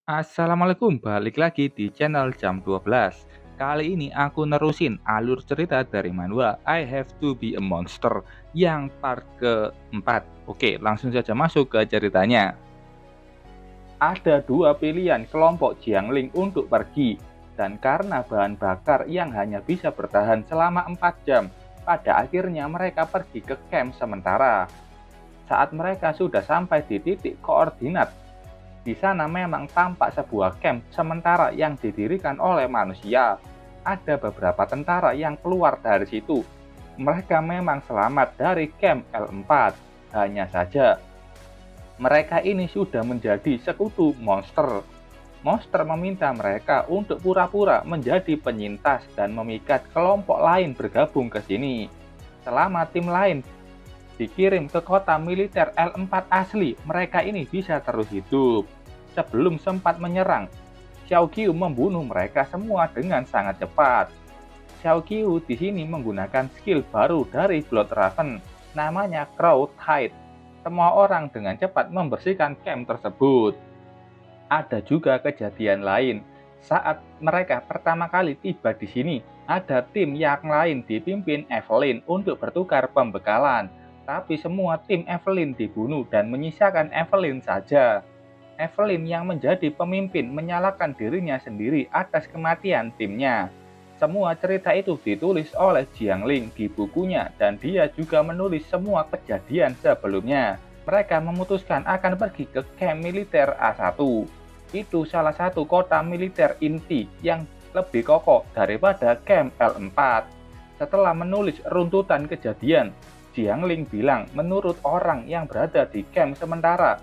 Assalamualaikum, balik lagi di channel Jam 12. Kali ini aku nerusin alur cerita dari manual I Have to Be a Monster yang part keempat. Oke, langsung saja masuk ke ceritanya. Ada dua pilihan kelompok Jiangling untuk pergi, dan karena bahan bakar yang hanya bisa bertahan selama 4 jam, pada akhirnya mereka pergi ke camp sementara. Saat mereka sudah sampai di titik koordinat, di sana memang tampak sebuah camp sementara yang didirikan oleh manusia. Ada beberapa tentara yang keluar dari situ. Mereka memang selamat dari camp L4. Hanya saja, mereka ini sudah menjadi sekutu monster. Monster meminta mereka untuk pura-pura menjadi penyintas dan memikat kelompok lain bergabung ke sini. Selama tim lain dikirim ke kota militer L4 asli, mereka ini bisa terus hidup. Sebelum sempat menyerang, Xiao Qiu membunuh mereka semua dengan sangat cepat. Xiao Qiu di sini menggunakan skill baru dari Blood Raven, namanya Crowd Hide. Semua orang dengan cepat membersihkan camp tersebut. Ada juga kejadian lain. Saat mereka pertama kali tiba di sini, ada tim yang lain dipimpin Evelyn untuk bertukar pembekalan. Tapi semua tim Evelyn dibunuh dan menyisakan Evelyn saja. Evelyn yang menjadi pemimpin menyalahkan dirinya sendiri atas kematian timnya. Semua cerita itu ditulis oleh Jiangling di bukunya dan dia juga menulis semua kejadian sebelumnya. Mereka memutuskan akan pergi ke camp militer A1. Itu salah satu kota militer inti yang lebih kokoh daripada camp L4. Setelah menulis runtutan kejadian, Jiangling bilang menurut orang yang berada di camp sementara,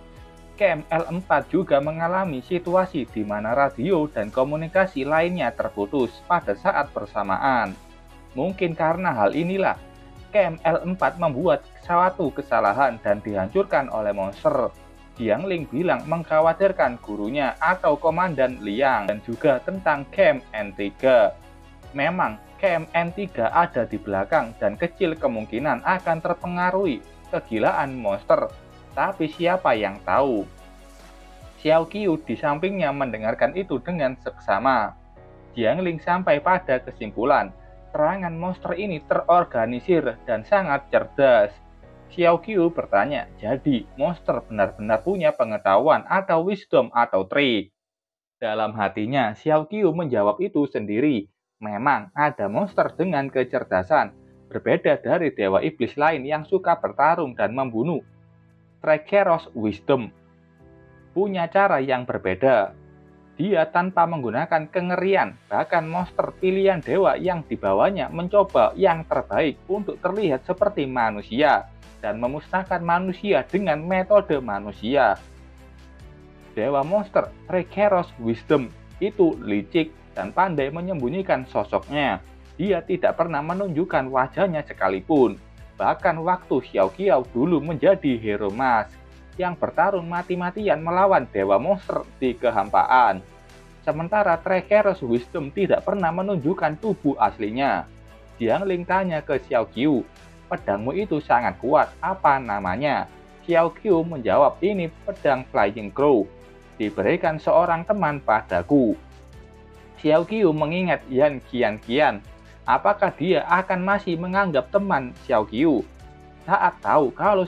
camp L4 juga mengalami situasi di mana radio dan komunikasi lainnya terputus pada saat bersamaan. Mungkin karena hal inilah, camp L4 membuat suatu kesalahan dan dihancurkan oleh monster. Jiangling bilang mengkhawatirkan gurunya atau komandan Liang dan juga tentang camp N3. Memang camp N3 ada di belakang dan kecil kemungkinan akan terpengaruhi kegilaan monster. Tapi siapa yang tahu? Xiao Qiu di sampingnya mendengarkan itu dengan seksama. Jiangling sampai pada kesimpulan, serangan monster ini terorganisir dan sangat cerdas. Xiao Qiu bertanya, jadi monster benar-benar punya pengetahuan atau wisdom atau trik? Dalam hatinya, Xiao Qiu menjawab itu sendiri. Memang ada monster dengan kecerdasan, berbeda dari dewa iblis lain yang suka bertarung dan membunuh. Trekeros Wisdom punya cara yang berbeda. Dia tanpa menggunakan kengerian, bahkan monster pilihan dewa yang dibawanya mencoba yang terbaik untuk terlihat seperti manusia dan memusnahkan manusia dengan metode manusia. Dewa monster Trekeros Wisdom itu licik dan pandai menyembunyikan sosoknya. Dia tidak pernah menunjukkan wajahnya sekalipun. Bahkan waktu Xiao Qiao dulu menjadi hero mask yang bertarung mati-matian melawan dewa monster di kehampaan. Sementara Trekeros Wisdom tidak pernah menunjukkan tubuh aslinya. Jiangling tanya ke Xiao Qiu, pedangmu itu sangat kuat, apa namanya? Xiao Qiu menjawab, ini pedang Flying Crow, diberikan seorang teman padaku. Xiao Qiu mengingat Yan Qian. Apakah dia akan masih menganggap teman Xiao Qiu? Saat tahu kalau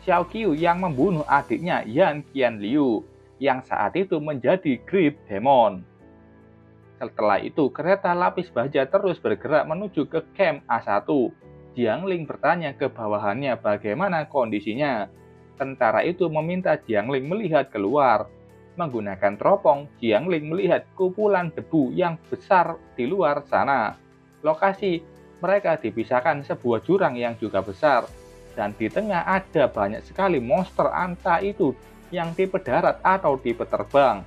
Xiao Qiu yang membunuh adiknya Yan Qianliu, yang saat itu menjadi Great Demon. Setelah itu, kereta lapis baja terus bergerak menuju ke camp A1. Jiangling bertanya ke bawahannya bagaimana kondisinya. Tentara itu meminta Jiangling melihat keluar. Menggunakan teropong, Jiangling melihat kumpulan debu yang besar di luar sana. Lokasi mereka dipisahkan sebuah jurang yang juga besar, dan di tengah ada banyak sekali monster, entah itu yang tipe darat atau tipe terbang.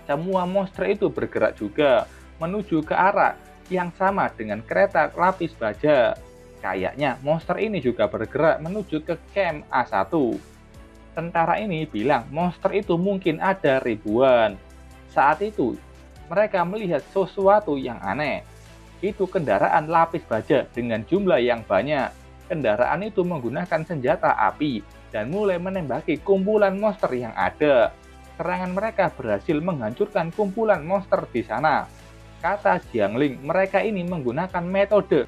Semua monster itu bergerak juga menuju ke arah yang sama dengan kereta lapis baja. Kayaknya monster ini juga bergerak menuju ke camp A1. Tentara ini bilang monster itu mungkin ada ribuan. Saat itu, mereka melihat sesuatu yang aneh. Itu kendaraan lapis baja dengan jumlah yang banyak. Kendaraan itu menggunakan senjata api dan mulai menembaki kumpulan monster yang ada. Serangan mereka berhasil menghancurkan kumpulan monster di sana. Kata Jiangling, mereka ini menggunakan metode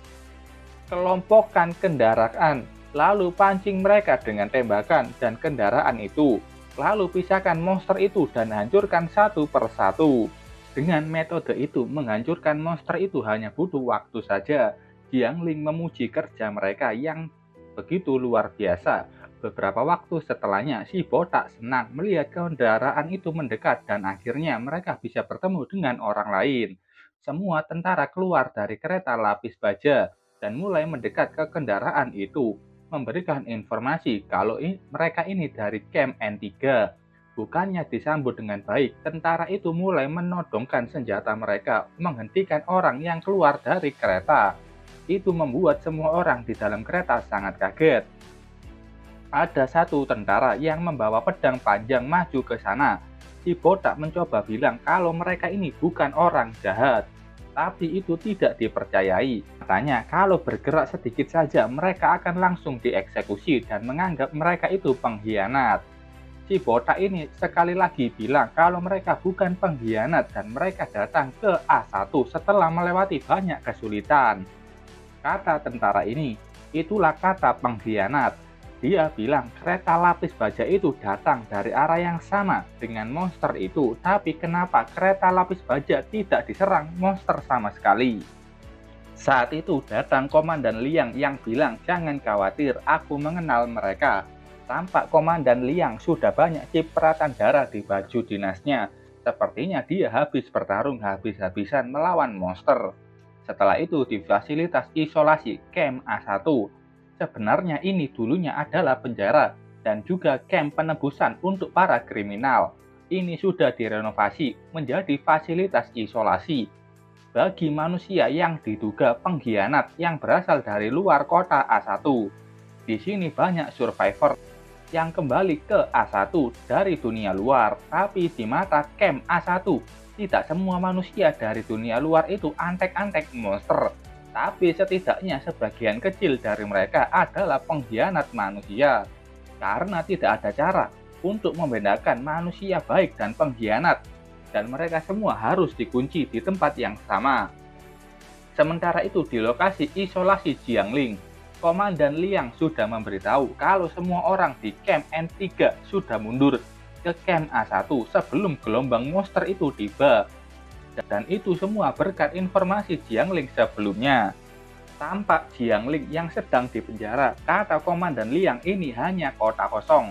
kelompokkan kendaraan, lalu pancing mereka dengan tembakan dan kendaraan itu, lalu pisahkan monster itu dan hancurkan satu persatu. Dengan metode itu, menghancurkan monster itu hanya butuh waktu saja. Jiangling memuji kerja mereka yang begitu luar biasa. Beberapa waktu setelahnya, si botak senang melihat kendaraan itu mendekat dan akhirnya mereka bisa bertemu dengan orang lain. Semua tentara keluar dari kereta lapis baja dan mulai mendekat ke kendaraan itu, memberikan informasi kalau mereka ini dari camp N3. Bukannya disambut dengan baik, tentara itu mulai menodongkan senjata mereka, menghentikan orang yang keluar dari kereta. Itu membuat semua orang di dalam kereta sangat kaget. Ada satu tentara yang membawa pedang panjang maju ke sana. Si botak mencoba bilang kalau mereka ini bukan orang jahat, tapi itu tidak dipercayai. Katanya kalau bergerak sedikit saja mereka akan langsung dieksekusi dan menganggap mereka itu pengkhianat. Si botak ini sekali lagi bilang kalau mereka bukan pengkhianat dan mereka datang ke A1 setelah melewati banyak kesulitan. Kata tentara ini, itulah kata pengkhianat. Dia bilang kereta lapis baja itu datang dari arah yang sama dengan monster itu, tapi kenapa kereta lapis baja tidak diserang monster sama sekali? Saat itu datang Komandan Liang yang bilang, jangan khawatir, aku mengenal mereka. Tampak Komandan Liang sudah banyak cipratan darah di baju dinasnya. Sepertinya dia habis bertarung habis-habisan melawan monster. Setelah itu di fasilitas isolasi camp A1. Sebenarnya ini dulunya adalah penjara dan juga camp penebusan untuk para kriminal. Ini sudah direnovasi menjadi fasilitas isolasi bagi manusia yang diduga pengkhianat yang berasal dari luar kota A1. Di sini banyak survivor yang kembali ke A1 dari dunia luar, tapi di mata camp A1, tidak semua manusia dari dunia luar itu antek-antek monster. Tapi setidaknya sebagian kecil dari mereka adalah pengkhianat manusia. Karena tidak ada cara untuk membedakan manusia baik dan pengkhianat. Dan mereka semua harus dikunci di tempat yang sama. Sementara itu di lokasi isolasi Jiangling, Komandan Liang sudah memberitahu kalau semua orang di camp N3 sudah mundur ke camp A1 sebelum gelombang monster itu tiba. Dan itu semua berkat informasi Jiangling sebelumnya. Tampak Jiangling yang sedang dipenjara, kata Komandan Liang ini hanya kota kosong.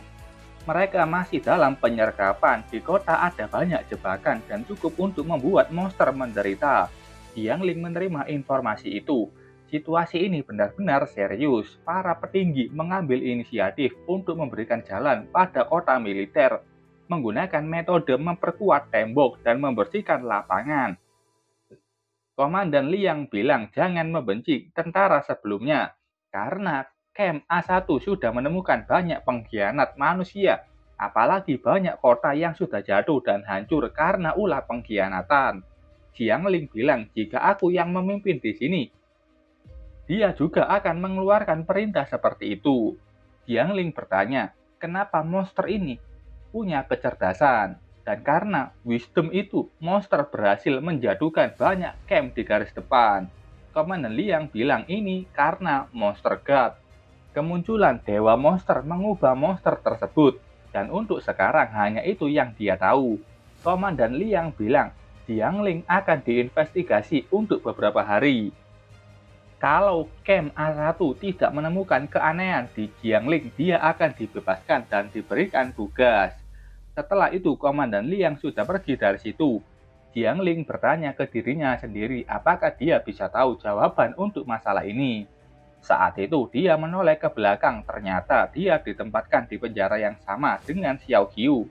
Mereka masih dalam penyergapan, di kota ada banyak jebakan dan cukup untuk membuat monster menderita. Jiangling menerima informasi itu. Situasi ini benar-benar serius. Para petinggi mengambil inisiatif untuk memberikan jalan pada kota militer, menggunakan metode memperkuat tembok dan membersihkan lapangan. Komandan Liang bilang jangan membenci tentara sebelumnya, karena camp A1 sudah menemukan banyak pengkhianat manusia, apalagi banyak kota yang sudah jatuh dan hancur karena ulah pengkhianatan. Jiangling bilang jika aku yang memimpin di sini, dia juga akan mengeluarkan perintah seperti itu. Jiangling bertanya, kenapa monster ini punya kecerdasan? Dan karena wisdom itu, monster berhasil menjatuhkan banyak camp di garis depan. Komandan Liang bilang ini karena monster god. Kemunculan dewa monster mengubah monster tersebut. Dan untuk sekarang hanya itu yang dia tahu. Komandan Liang bilang, Jiangling akan diinvestigasi untuk beberapa hari. Kalau camp A1 tidak menemukan keanehan di Jiangling, dia akan dibebaskan dan diberikan tugas. Setelah itu, Komandan Liang sudah pergi dari situ. Jiangling bertanya ke dirinya sendiri apakah dia bisa tahu jawaban untuk masalah ini. Saat itu, dia menoleh ke belakang. Ternyata dia ditempatkan di penjara yang sama dengan Xiao Qiu.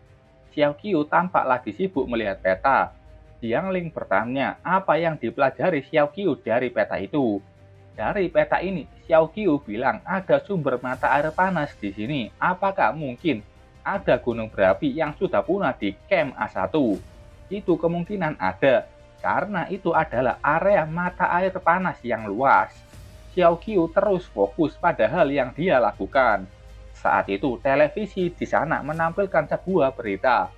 Xiao Qiu tampak lagi sibuk melihat peta. Jiangling bertanya apa yang dipelajari Xiao Qiu dari peta itu. Dari peta ini, Xiao Qiu bilang ada sumber mata air panas di sini. Apakah mungkin ada gunung berapi yang sudah punah di camp A1? Itu kemungkinan ada, karena itu adalah area mata air panas yang luas. Xiao Qiu terus fokus pada hal yang dia lakukan. Saat itu, televisi di sana menampilkan sebuah berita.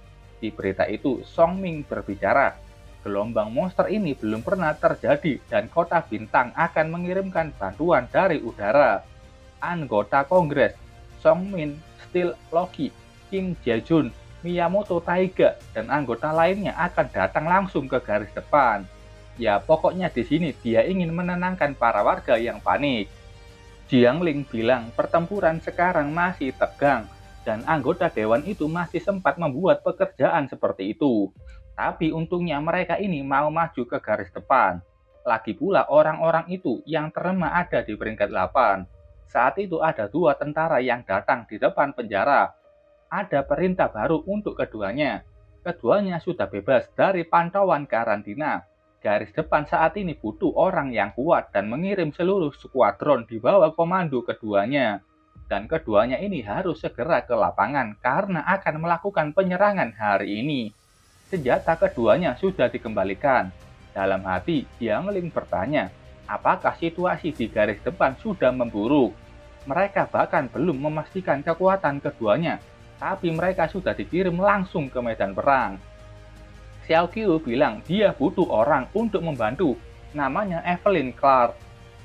di berita itu, Song Ming berbicara, gelombang monster ini belum pernah terjadi dan kota bintang akan mengirimkan bantuan dari udara. Anggota Kongres Song Min, Steel Loki, Kim Jae-jun, Miyamoto Taiga, dan anggota lainnya akan datang langsung ke garis depan. Ya pokoknya di sini dia ingin menenangkan para warga yang panik. Jiang Ling bilang pertempuran sekarang masih tegang dan anggota dewan itu masih sempat membuat pekerjaan seperti itu. Tapi untungnya mereka ini mau maju ke garis depan. Lagi pula orang-orang itu yang terlemah ada di peringkat 8. Saat itu ada 2 tentara yang datang di depan penjara. Ada perintah baru untuk keduanya. Keduanya sudah bebas dari pantauan karantina. Garis depan saat ini butuh orang yang kuat dan mengirim seluruh skuadron di bawah komando keduanya. Dan keduanya ini harus segera ke lapangan karena akan melakukan penyerangan hari ini. Senjata keduanya sudah dikembalikan. Dalam hati, Jiang Ling bertanya, apakah situasi di garis depan sudah memburuk? Mereka bahkan belum memastikan kekuatan keduanya, tapi mereka sudah dikirim langsung ke medan perang. Xiao Qiu bilang dia butuh orang untuk membantu, namanya Evelyn Clark.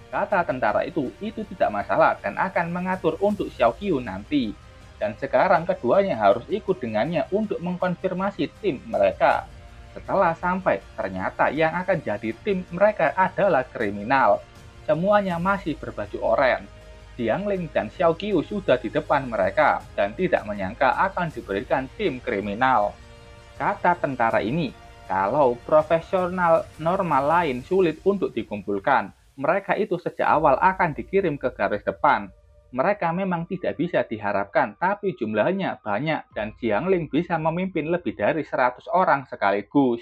Kata tentara itu tidak masalah dan akan mengatur untuk Xiao Qiu nanti. Dan sekarang keduanya harus ikut dengannya untuk mengkonfirmasi tim mereka. Setelah sampai, ternyata yang akan jadi tim mereka adalah kriminal. Semuanya masih berbaju oranye. Jiang Ling dan Xiao Qiu sudah di depan mereka dan tidak menyangka akan diberikan tim kriminal. Kata tentara ini, kalau profesional normal lain sulit untuk dikumpulkan, mereka itu sejak awal akan dikirim ke garis depan. Mereka memang tidak bisa diharapkan, tapi jumlahnya banyak dan Jiang Ling bisa memimpin lebih dari 100 orang sekaligus.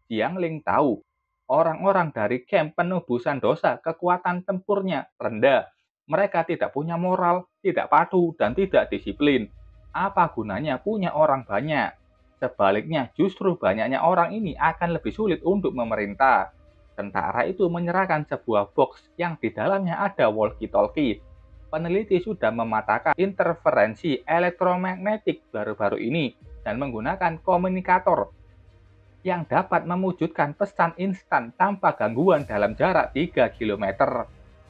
Jiang Ling tahu, orang-orang dari camp penebusan dosa kekuatan tempurnya rendah. Mereka tidak punya moral, tidak patuh, dan tidak disiplin. Apa gunanya punya orang banyak? Sebaliknya, justru banyaknya orang ini akan lebih sulit untuk memerintah. Tentara itu menyerahkan sebuah box yang di dalamnya ada walkie-talkie. Peneliti sudah mematakan interferensi elektromagnetik baru-baru ini dan menggunakan komunikator yang dapat mewujudkan pesan instan tanpa gangguan dalam jarak 3 km.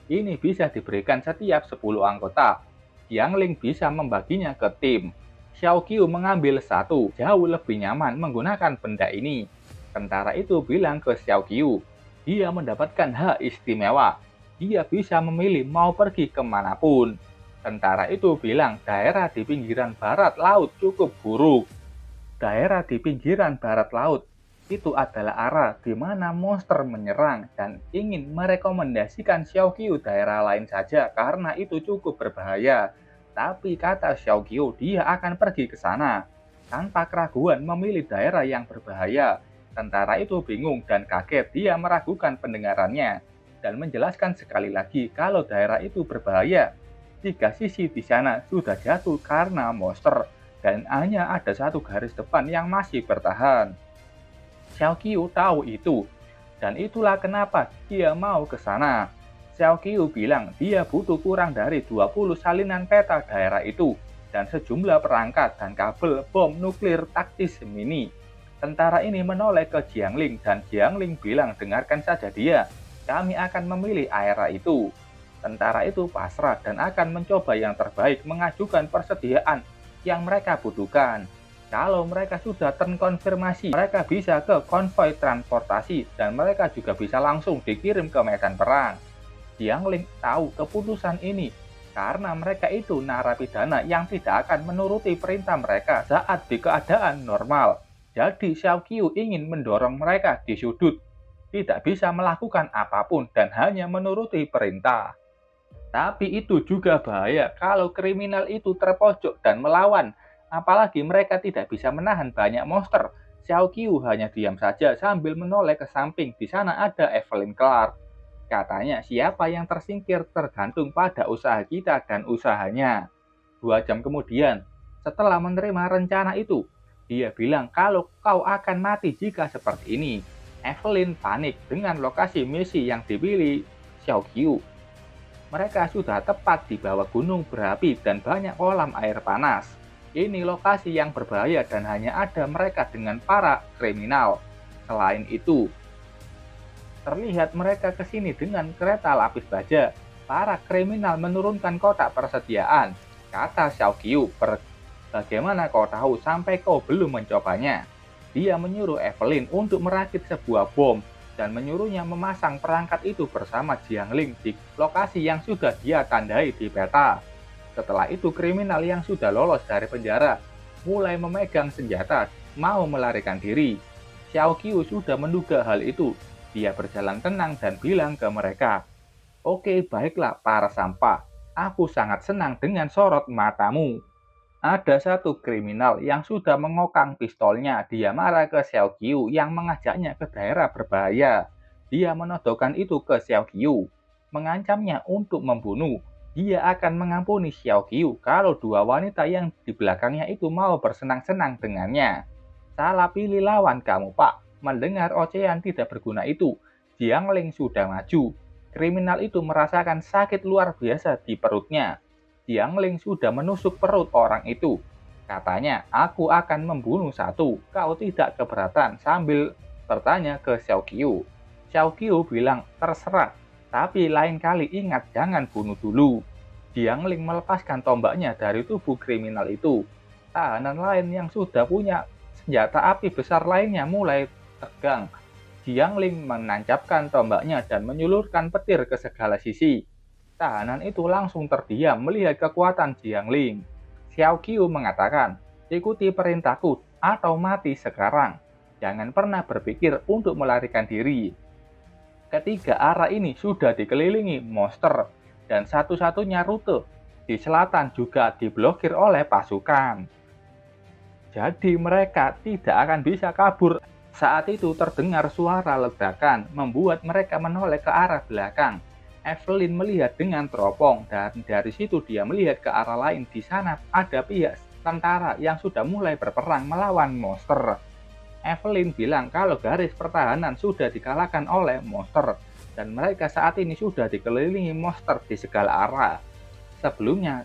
Ini bisa diberikan setiap 10 anggota. Jiang Ling bisa membaginya ke tim. Xiao Qiu mengambil satu, jauh lebih nyaman menggunakan benda ini. Tentara itu bilang ke Xiao Qiu, dia mendapatkan hak istimewa. Dia bisa memilih mau pergi kemanapun. Tentara itu bilang daerah di pinggiran barat laut cukup buruk. Daerah di pinggiran barat laut itu adalah arah di mana monster menyerang dan ingin merekomendasikan Xiao Qiu daerah lain saja karena itu cukup berbahaya. Tapi kata Xiao Qiu, dia akan pergi ke sana. Tanpa keraguan memilih daerah yang berbahaya. Tentara itu bingung dan kaget, dia meragukan pendengarannya. Dan menjelaskan sekali lagi kalau daerah itu berbahaya. 3 sisi di sana sudah jatuh karena monster. Dan hanya ada satu garis depan yang masih bertahan. Xiao Qiu tahu itu. Dan itulah kenapa dia mau ke sana. Xiao Qiu bilang dia butuh kurang dari 20 salinan peta daerah itu dan sejumlah perangkat dan kabel bom nuklir taktis mini. Tentara ini menoleh ke Jiang Ling dan Jiang Ling bilang dengarkan saja dia, kami akan memilih area itu. Tentara itu pasrah dan akan mencoba yang terbaik mengajukan persediaan yang mereka butuhkan. Kalau mereka sudah terkonfirmasi, mereka bisa ke konvoi transportasi dan mereka juga bisa langsung dikirim ke medan perang. Jiang Ling tahu keputusan ini karena mereka itu narapidana yang tidak akan menuruti perintah mereka saat di keadaan normal. Jadi Xiao Qiu ingin mendorong mereka di sudut, tidak bisa melakukan apapun dan hanya menuruti perintah. Tapi itu juga bahaya kalau kriminal itu terpojok dan melawan, apalagi mereka tidak bisa menahan banyak monster. Xiao Qiu hanya diam saja sambil menoleh ke samping, di sana ada Evelyn Clark. Katanya siapa yang tersingkir tergantung pada usaha kita dan usahanya. 2 jam kemudian, setelah menerima rencana itu, dia bilang kalau kau akan mati jika seperti ini. Evelyn panik dengan lokasi misi yang dipilih Xiao Qiu. Mereka sudah tepat di bawah gunung berapi dan banyak kolam air panas. Ini lokasi yang berbahaya dan hanya ada mereka dengan para kriminal. Selain itu, terlihat mereka ke sini dengan kereta lapis baja. Para kriminal menurunkan kotak persediaan. Kata Xiao Qiu, bagaimana kau tahu sampai kau belum mencobanya? Dia menyuruh Evelyn untuk merakit sebuah bom dan menyuruhnya memasang perangkat itu bersama Jiangling di lokasi yang sudah dia tandai di peta. Setelah itu kriminal yang sudah lolos dari penjara mulai memegang senjata mau melarikan diri. Xiao Qiu sudah menduga hal itu. Dia berjalan tenang dan bilang ke mereka, "Oke, baiklah para sampah. Aku sangat senang dengan sorot matamu." Ada satu kriminal yang sudah mengokang pistolnya. Dia marah ke Xiao Qiu yang mengajaknya ke daerah berbahaya. Dia menodongkan itu ke Xiao Qiu, mengancamnya untuk membunuh. Dia akan mengampuni Xiao Qiu kalau dua wanita yang di belakangnya itu mau bersenang-senang dengannya. Salah pilih lawan kamu, Pak. Mendengar ocehan tidak berguna itu, Jiangling sudah maju. Kriminal itu merasakan sakit luar biasa di perutnya. Jiangling sudah menusuk perut orang itu. Katanya, aku akan membunuh satu. Kau tidak keberatan sambil bertanya ke Xiao Qiu. Xiao Qiu bilang, terserah. Tapi lain kali ingat jangan bunuh dulu. Jiangling melepaskan tombaknya dari tubuh kriminal itu. Tahanan lain yang sudah punya senjata api besar lainnya mulai tegang. Jiangling menancapkan tombaknya dan menyulurkan petir ke segala sisi. Tahanan itu langsung terdiam melihat kekuatan Jiangling. Xiao Qiu mengatakan, ikuti perintahku atau mati sekarang. Jangan pernah berpikir untuk melarikan diri. Ketiga arah ini sudah dikelilingi monster dan satu-satunya rute di selatan juga diblokir oleh pasukan. Jadi mereka tidak akan bisa kabur. Saat itu terdengar suara ledakan, membuat mereka menoleh ke arah belakang. Evelyn melihat dengan teropong, dan dari situ dia melihat ke arah lain. Di sana ada pihak tentara yang sudah mulai berperang melawan monster. Evelyn bilang kalau garis pertahanan sudah dikalahkan oleh monster, dan mereka saat ini sudah dikelilingi monster di segala arah. Sebelumnya,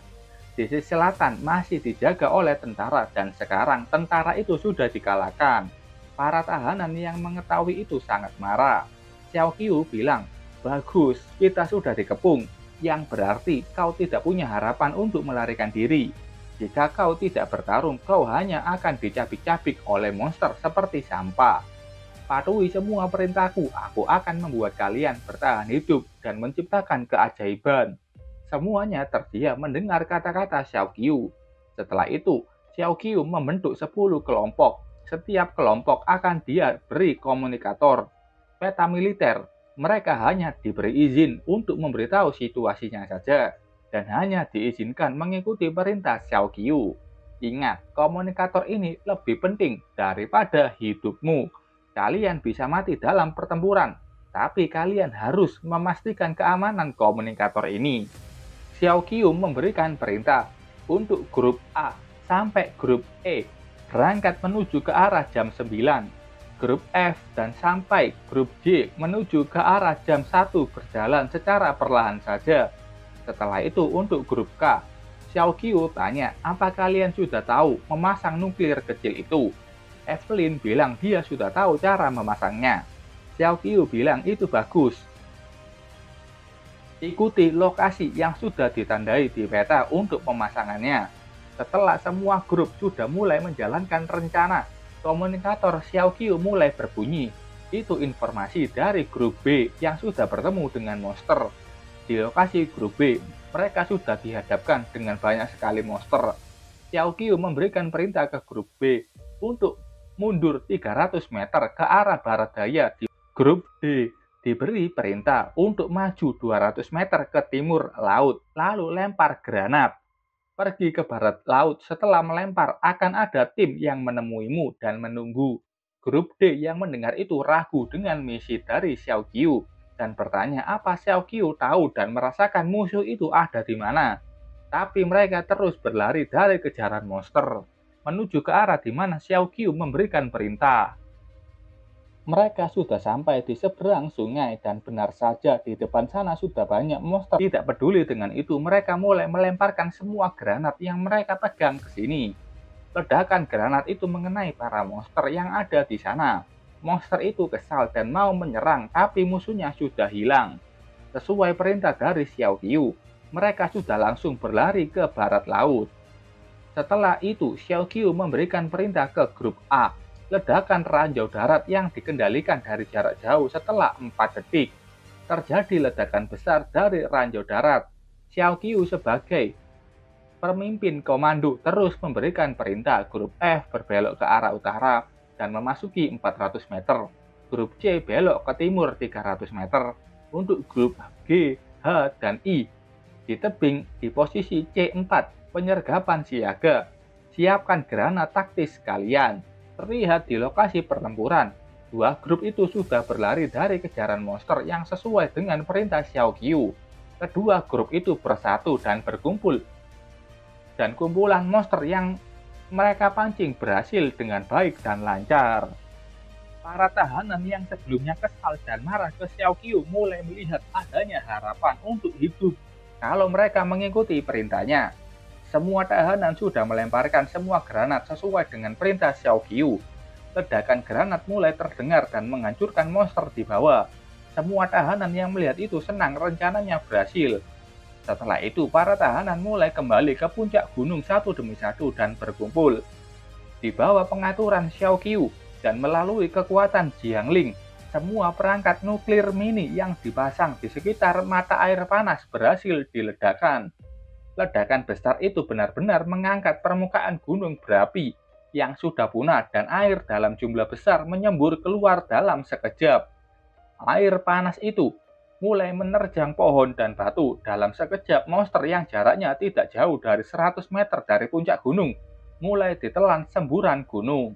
di sisi selatan masih dijaga oleh tentara, dan sekarang tentara itu sudah dikalahkan. Para tahanan yang mengetahui itu sangat marah. Xiao Qiu bilang, bagus, kita sudah dikepung, yang berarti kau tidak punya harapan untuk melarikan diri. Jika kau tidak bertarung, kau hanya akan dicabik-cabik oleh monster seperti sampah. Patuhi semua perintahku, aku akan membuat kalian bertahan hidup dan menciptakan keajaiban. Semuanya terdiam mendengar kata-kata Xiao Qiu. Setelah itu, Xiao Qiu membentuk 10 kelompok. Setiap kelompok akan dia beri komunikator. Peta militer, mereka hanya diberi izin untuk memberitahu situasinya saja, dan hanya diizinkan mengikuti perintah Xiao Qiu. Ingat, komunikator ini lebih penting daripada hidupmu. Kalian bisa mati dalam pertempuran, tapi kalian harus memastikan keamanan komunikator ini. Xiao Qiu memberikan perintah untuk grup A sampai grup E berangkat menuju ke arah jam 9, grup F dan sampai grup G menuju ke arah jam 1 berjalan secara perlahan saja. Setelah itu untuk grup K, Xiao Qiu tanya, apa kalian sudah tahu memasang nuklir kecil itu? Evelyn bilang dia sudah tahu cara memasangnya. Xiao Qiu bilang itu bagus. Ikuti lokasi yang sudah ditandai di peta untuk pemasangannya. Setelah semua grup sudah mulai menjalankan rencana, komunikator Xiao Qiu mulai berbunyi. Itu informasi dari grup B yang sudah bertemu dengan monster. Di lokasi grup B, mereka sudah dihadapkan dengan banyak sekali monster. Xiao Qiu memberikan perintah ke grup B untuk mundur 300 meter ke arah barat daya. Di grup D diberi perintah untuk maju 200 meter ke timur laut, lalu lempar granat. Pergi ke barat laut, setelah melempar akan ada tim yang menemuimu dan menunggu. Grup D yang mendengar itu ragu dengan misi dari Xiao Qiu dan bertanya apa Xiao Qiu tahu dan merasakan musuh itu ada di mana. Tapi mereka terus berlari dari kejaran monster menuju ke arah di mana Xiao Qiu memberikan perintah. Mereka sudah sampai di seberang sungai dan benar saja di depan sana sudah banyak monster. Tidak peduli dengan itu, mereka mulai melemparkan semua granat yang mereka pegang ke sini. Ledakan granat itu mengenai para monster yang ada di sana. Monster itu kesal dan mau menyerang, tapi musuhnya sudah hilang. Sesuai perintah dari Xiao Qiu, mereka sudah langsung berlari ke barat laut. Setelah itu, Xiao Qiu memberikan perintah ke grup A, ledakan ranjau darat yang dikendalikan dari jarak jauh. Setelah 4 detik, terjadi ledakan besar dari ranjau darat. Xiao Qiu sebagai pemimpin komando terus memberikan perintah. Grup F berbelok ke arah utara dan memasuki 400 meter. Grup C belok ke timur 300 meter. Untuk grup G, H, dan I di tebing di posisi C4, penyergapan siaga. Siapkan granat taktis kalian. Terlihat di lokasi pertempuran, dua grup itu sudah berlari dari kejaran monster yang sesuai dengan perintah Xiao Qiu. Kedua grup itu bersatu dan berkumpul, dan kumpulan monster yang mereka pancing berhasil dengan baik dan lancar. Para tahanan yang sebelumnya kesal dan marah ke Xiao Qiu mulai melihat adanya harapan untuk hidup kalau mereka mengikuti perintahnya. Semua tahanan sudah melemparkan semua granat sesuai dengan perintah Xiao Qiu. Ledakan granat mulai terdengar dan menghancurkan monster di bawah. Semua tahanan yang melihat itu senang rencananya berhasil. Setelah itu, para tahanan mulai kembali ke puncak gunung satu demi satu dan berkumpul di bawah pengaturan Xiao Qiu dan melalui kekuatan Jiangling. Semua perangkat nuklir mini yang dipasang di sekitar mata air panas berhasil diledakkan. Ledakan besar itu benar-benar mengangkat permukaan gunung berapi yang sudah punah dan air dalam jumlah besar menyembur keluar dalam sekejap. Air panas itu mulai menerjang pohon dan batu. Dalam sekejap, monster yang jaraknya tidak jauh dari 100 meter dari puncak gunung mulai ditelan semburan gunung.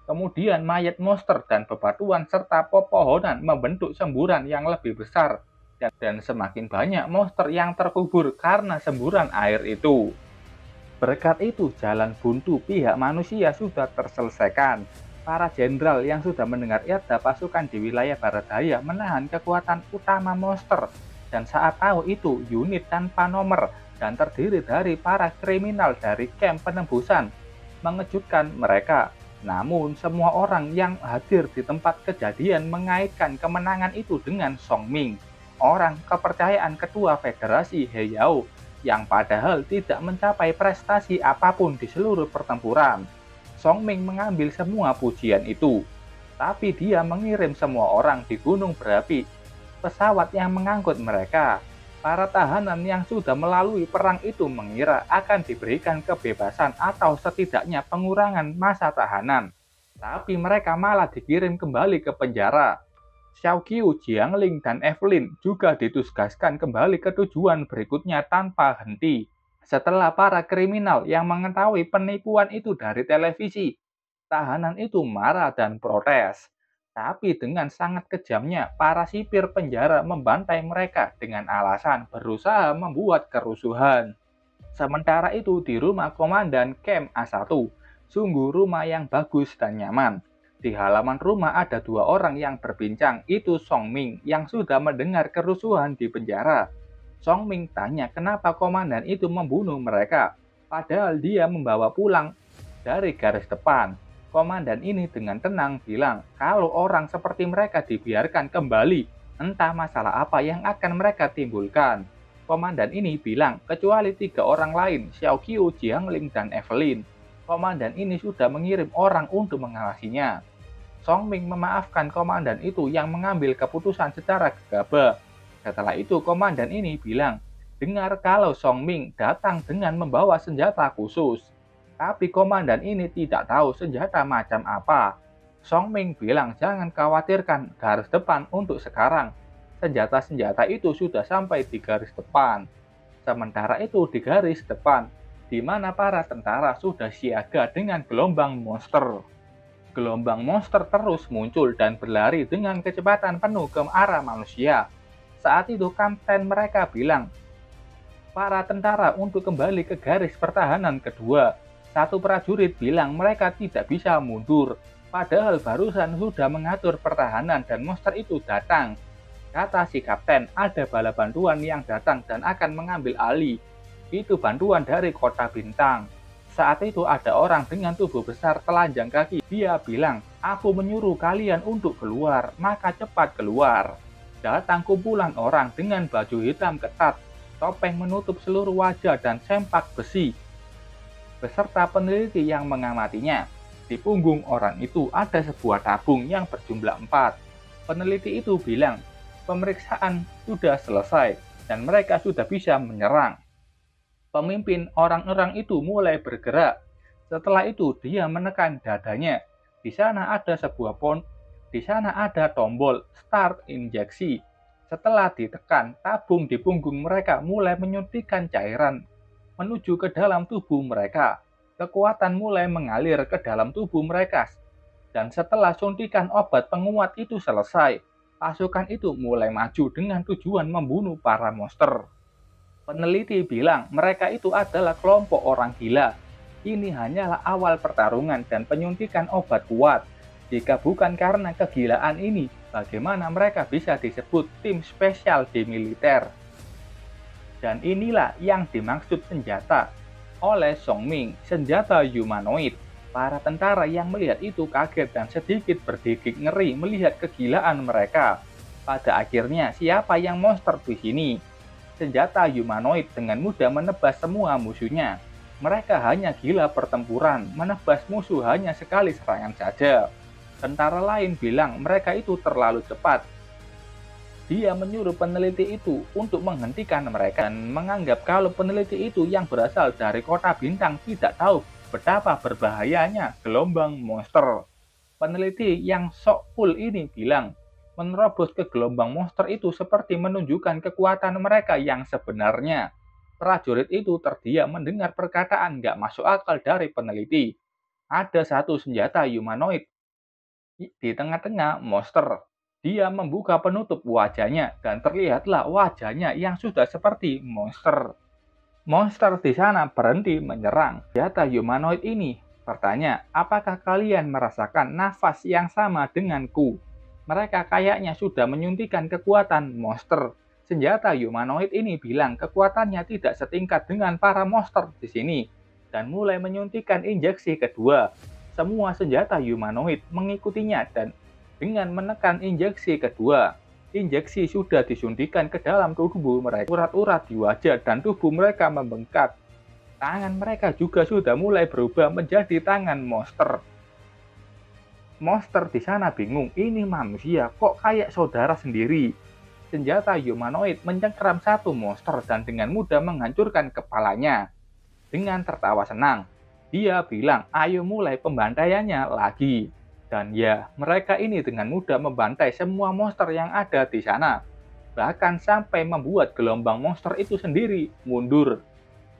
Kemudian mayat monster dan bebatuan serta pepohonan membentuk semburan yang lebih besar, dan semakin banyak monster yang terkubur karena semburan air itu. Berkat itu, jalan buntu pihak manusia sudah terselesaikan. Para jenderal yang sudah mendengar yada pasukan di wilayah barat daya menahan kekuatan utama monster, dan saat tahu itu unit tanpa nomor dan terdiri dari para kriminal dari camp penembusan mengejutkan mereka. Namun semua orang yang hadir di tempat kejadian mengaitkan kemenangan itu dengan Song Ming, orang kepercayaan ketua Federasi Heyao, yang padahal tidak mencapai prestasi apapun di seluruh pertempuran. Song Ming mengambil semua pujian itu, tapi dia mengirim semua orang di gunung berapi pesawat yang mengangkut mereka. Para tahanan yang sudah melalui perang itu mengira akan diberikan kebebasan atau setidaknya pengurangan masa tahanan. Tapi mereka malah dikirim kembali ke penjara. Xiao Qiu, Jiangling, dan Evelyn juga ditugaskan kembali ke tujuan berikutnya tanpa henti. Setelah para kriminal yang mengetahui penipuan itu dari televisi, tahanan itu marah dan protes. Tapi dengan sangat kejamnya, para sipir penjara membantai mereka dengan alasan berusaha membuat kerusuhan. Sementara itu di rumah Komandan Camp A1, sungguh rumah yang bagus dan nyaman. Di halaman rumah ada dua orang yang berbincang, itu Song Ming yang sudah mendengar kerusuhan di penjara. Song Ming tanya kenapa komandan itu membunuh mereka, padahal dia membawa pulang dari garis depan. Komandan ini dengan tenang bilang kalau orang seperti mereka dibiarkan kembali, entah masalah apa yang akan mereka timbulkan. Komandan ini bilang kecuali 3 orang lain, Xiao Qiu, Jiangling, dan Evelyn. Komandan ini sudah mengirim orang untuk mengawasinya. Song Ming memaafkan komandan itu yang mengambil keputusan secara gegabah. Setelah itu komandan ini bilang, dengar kalau Song Ming datang dengan membawa senjata khusus. Tapi komandan ini tidak tahu senjata macam apa. Song Ming bilang jangan khawatirkan garis depan untuk sekarang. Senjata-senjata itu sudah sampai di garis depan. Sementara itu di garis depan, di mana para tentara sudah siaga dengan gelombang monster. Gelombang monster terus muncul dan berlari dengan kecepatan penuh ke arah manusia. Saat itu kapten mereka bilang, para tentara untuk kembali ke garis pertahanan kedua. Satu prajurit bilang mereka tidak bisa mundur, padahal barusan sudah mengatur pertahanan dan monster itu datang. Kata si kapten, ada bala bantuan yang datang dan akan mengambil alih. Itu bantuan dari kota bintang. Saat itu ada orang dengan tubuh besar telanjang kaki. Dia bilang, "Aku menyuruh kalian untuk keluar, maka cepat keluar." Datang kumpulan orang dengan baju hitam ketat, topeng menutup seluruh wajah dan sempak besi, beserta peneliti yang mengamatinya. Di punggung orang itu ada sebuah tabung yang berjumlah 4. Peneliti itu bilang, pemeriksaan sudah selesai dan mereka sudah bisa menyerang. Pemimpin orang-orang itu mulai bergerak. Setelah itu dia menekan dadanya. Di sana ada tombol start injeksi. Setelah ditekan, tabung di punggung mereka mulai menyuntikkan cairan menuju ke dalam tubuh mereka. Kekuatan mulai mengalir ke dalam tubuh mereka. Dan setelah suntikan obat penguat itu selesai, pasukan itu mulai maju dengan tujuan membunuh para monster. Peneliti bilang mereka itu adalah kelompok orang gila. Ini hanyalah awal pertarungan dan penyuntikan obat kuat. Jika bukan karena kegilaan ini, bagaimana mereka bisa disebut tim spesial di militer? Dan inilah yang dimaksud senjata oleh Song Ming, senjata humanoid. Para tentara yang melihat itu kaget dan sedikit berdikik ngeri melihat kegilaan mereka. Pada akhirnya, siapa yang monster di sini? Senjata humanoid dengan mudah menebas semua musuhnya. Mereka hanya gila pertempuran, menebas musuh hanya sekali serangan saja. Tentara lain bilang mereka itu terlalu cepat. Dia menyuruh peneliti itu untuk menghentikan mereka dan menganggap kalau peneliti itu yang berasal dari kota bintang tidak tahu betapa berbahayanya gelombang monster. Peneliti yang sok cool ini bilang, menerobos ke gelombang monster itu seperti menunjukkan kekuatan mereka yang sebenarnya. Prajurit itu terdiam mendengar perkataan nggak masuk akal dari peneliti. Ada satu senjata humanoid di tengah-tengah monster. Dia membuka penutup wajahnya dan terlihatlah wajahnya yang sudah seperti monster. Monster di sana berhenti menyerang. Senjata humanoid ini bertanya, apakah kalian merasakan nafas yang sama denganku? Mereka kayaknya sudah menyuntikkan kekuatan monster. Senjata humanoid ini bilang kekuatannya tidak setingkat dengan para monster di sini dan mulai menyuntikkan injeksi kedua. Semua senjata humanoid mengikutinya dan dengan menekan injeksi kedua, injeksi sudah disuntikan ke dalam tubuh mereka. Urat-urat di wajah dan tubuh mereka membengkak. Tangan mereka juga sudah mulai berubah menjadi tangan monster. Monster di sana bingung, ini manusia kok kayak saudara sendiri. Senjata humanoid mencengkeram satu monster dan dengan mudah menghancurkan kepalanya. Dengan tertawa senang, dia bilang, ayo mulai pembantaiannya lagi. Dan ya, mereka ini dengan mudah membantai semua monster yang ada di sana. Bahkan sampai membuat gelombang monster itu sendiri mundur.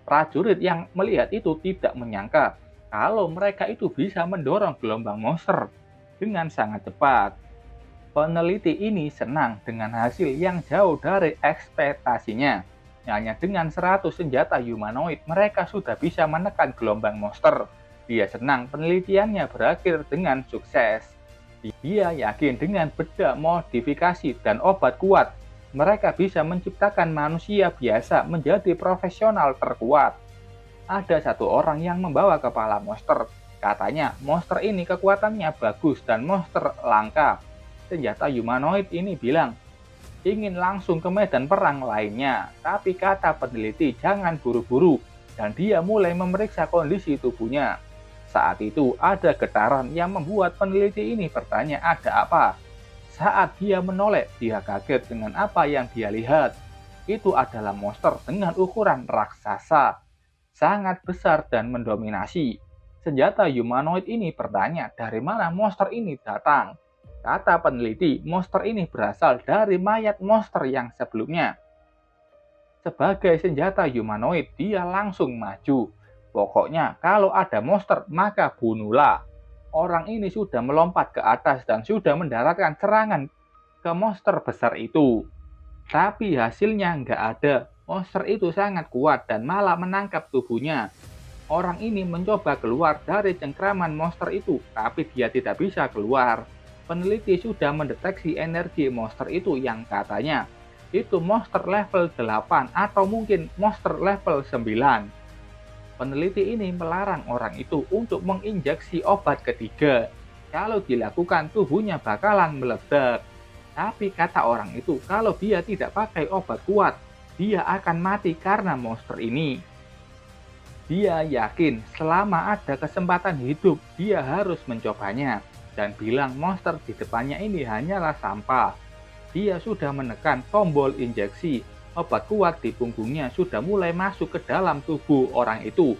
Prajurit yang melihat itu tidak menyangka kalau mereka itu bisa mendorong gelombang monster dengan sangat cepat. Peneliti ini senang dengan hasil yang jauh dari ekspektasinya. Hanya dengan 100 senjata humanoid, mereka sudah bisa menekan gelombang monster. Dia senang penelitiannya berakhir dengan sukses. Dia yakin dengan bedak modifikasi dan obat kuat, mereka bisa menciptakan manusia biasa menjadi profesional terkuat. Ada satu orang yang membawa kepala monster. Katanya, monster ini kekuatannya bagus dan monster langka. Senjata humanoid ini bilang, ingin langsung ke medan perang lainnya. Tapi kata peneliti, jangan buru-buru. Dan dia mulai memeriksa kondisi tubuhnya. Saat itu ada getaran yang membuat peneliti ini bertanya ada apa. Saat dia menoleh, dia kaget dengan apa yang dia lihat. Itu adalah monster dengan ukuran raksasa, sangat besar dan mendominasi. Senjata humanoid ini bertanya dari mana monster ini datang. Kata peneliti, monster ini berasal dari mayat monster yang sebelumnya. Sebagai senjata humanoid, dia langsung maju. Pokoknya kalau ada monster maka bunuhlah. Orang ini sudah melompat ke atas dan sudah mendaratkan serangan ke monster besar itu. Tapi hasilnya nggak ada. Monster itu sangat kuat dan malah menangkap tubuhnya. Orang ini mencoba keluar dari cengkraman monster itu, tapi dia tidak bisa keluar. Peneliti sudah mendeteksi energi monster itu yang katanya itu monster level 8 atau mungkin monster level 9. Peneliti ini melarang orang itu untuk menginjeksi obat ketiga. Kalau dilakukan, tubuhnya bakalan meledak. Tapi kata orang itu, kalau dia tidak pakai obat kuat, dia akan mati karena monster ini. Dia yakin selama ada kesempatan hidup, dia harus mencobanya. Dan bilang monster di depannya ini hanyalah sampah. Dia sudah menekan tombol injeksi. Obat kuat di punggungnya sudah mulai masuk ke dalam tubuh orang itu.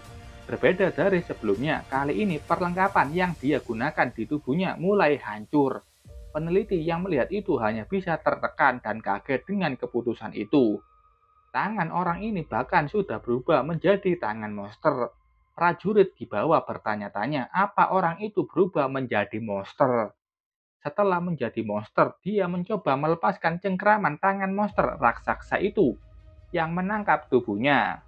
Berbeda dari sebelumnya, kali ini perlengkapan yang dia gunakan di tubuhnya mulai hancur. Peneliti yang melihat itu hanya bisa tertekan dan kaget dengan keputusan itu. Tangan orang ini bahkan sudah berubah menjadi tangan monster. Prajurit di bawah bertanya-tanya apa orang itu berubah menjadi monster. Setelah menjadi monster, dia mencoba melepaskan cengkraman tangan monster raksasa itu yang menangkap tubuhnya.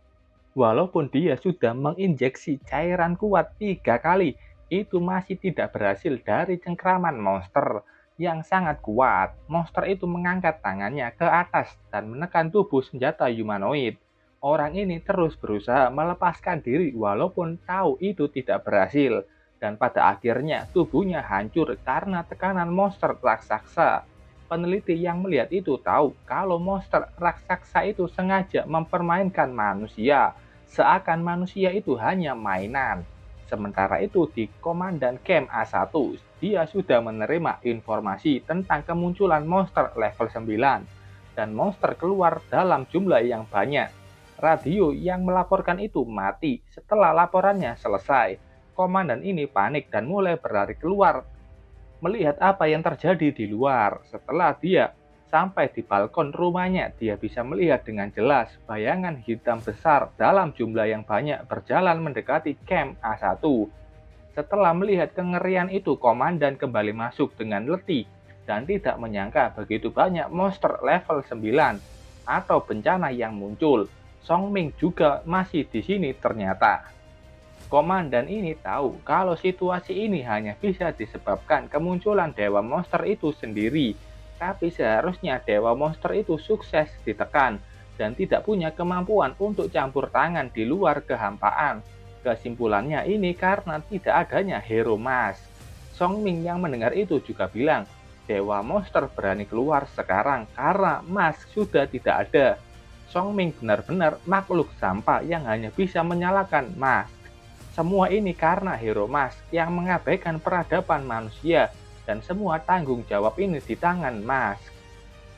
Walaupun dia sudah menginjeksi cairan kuat 3 kali, itu masih tidak berhasil dari cengkraman monster yang sangat kuat. Monster itu mengangkat tangannya ke atas dan menekan tubuh senjata humanoid. Orang ini terus berusaha melepaskan diri walaupun tahu itu tidak berhasil. Dan pada akhirnya tubuhnya hancur karena tekanan monster raksasa. Peneliti yang melihat itu tahu kalau monster raksasa itu sengaja mempermainkan manusia, seakan manusia itu hanya mainan. Sementara itu di Komandan Camp A1, dia sudah menerima informasi tentang kemunculan monster level 9 dan monster keluar dalam jumlah yang banyak. Radio yang melaporkan itu mati setelah laporannya selesai. Komandan ini panik dan mulai berlari keluar melihat apa yang terjadi di luar. Setelah dia sampai di balkon rumahnya, dia bisa melihat dengan jelas bayangan hitam besar dalam jumlah yang banyak berjalan mendekati camp A1. Setelah melihat kengerian itu, komandan kembali masuk dengan letih dan tidak menyangka begitu banyak monster level 9 atau bencana yang muncul. Song Ming juga masih di sini ternyata. Komandan ini tahu kalau situasi ini hanya bisa disebabkan kemunculan dewa monster itu sendiri, tapi seharusnya dewa monster itu sukses ditekan dan tidak punya kemampuan untuk campur tangan di luar kehampaan. Kesimpulannya ini karena tidak adanya hero mas. Song Ming yang mendengar itu juga bilang, dewa monster berani keluar sekarang karena mas sudah tidak ada. Song Ming benar-benar makhluk sampah yang hanya bisa menyalakan mas. Semua ini karena hero mas yang mengabaikan peradaban manusia dan semua tanggung jawab ini di tangan mas.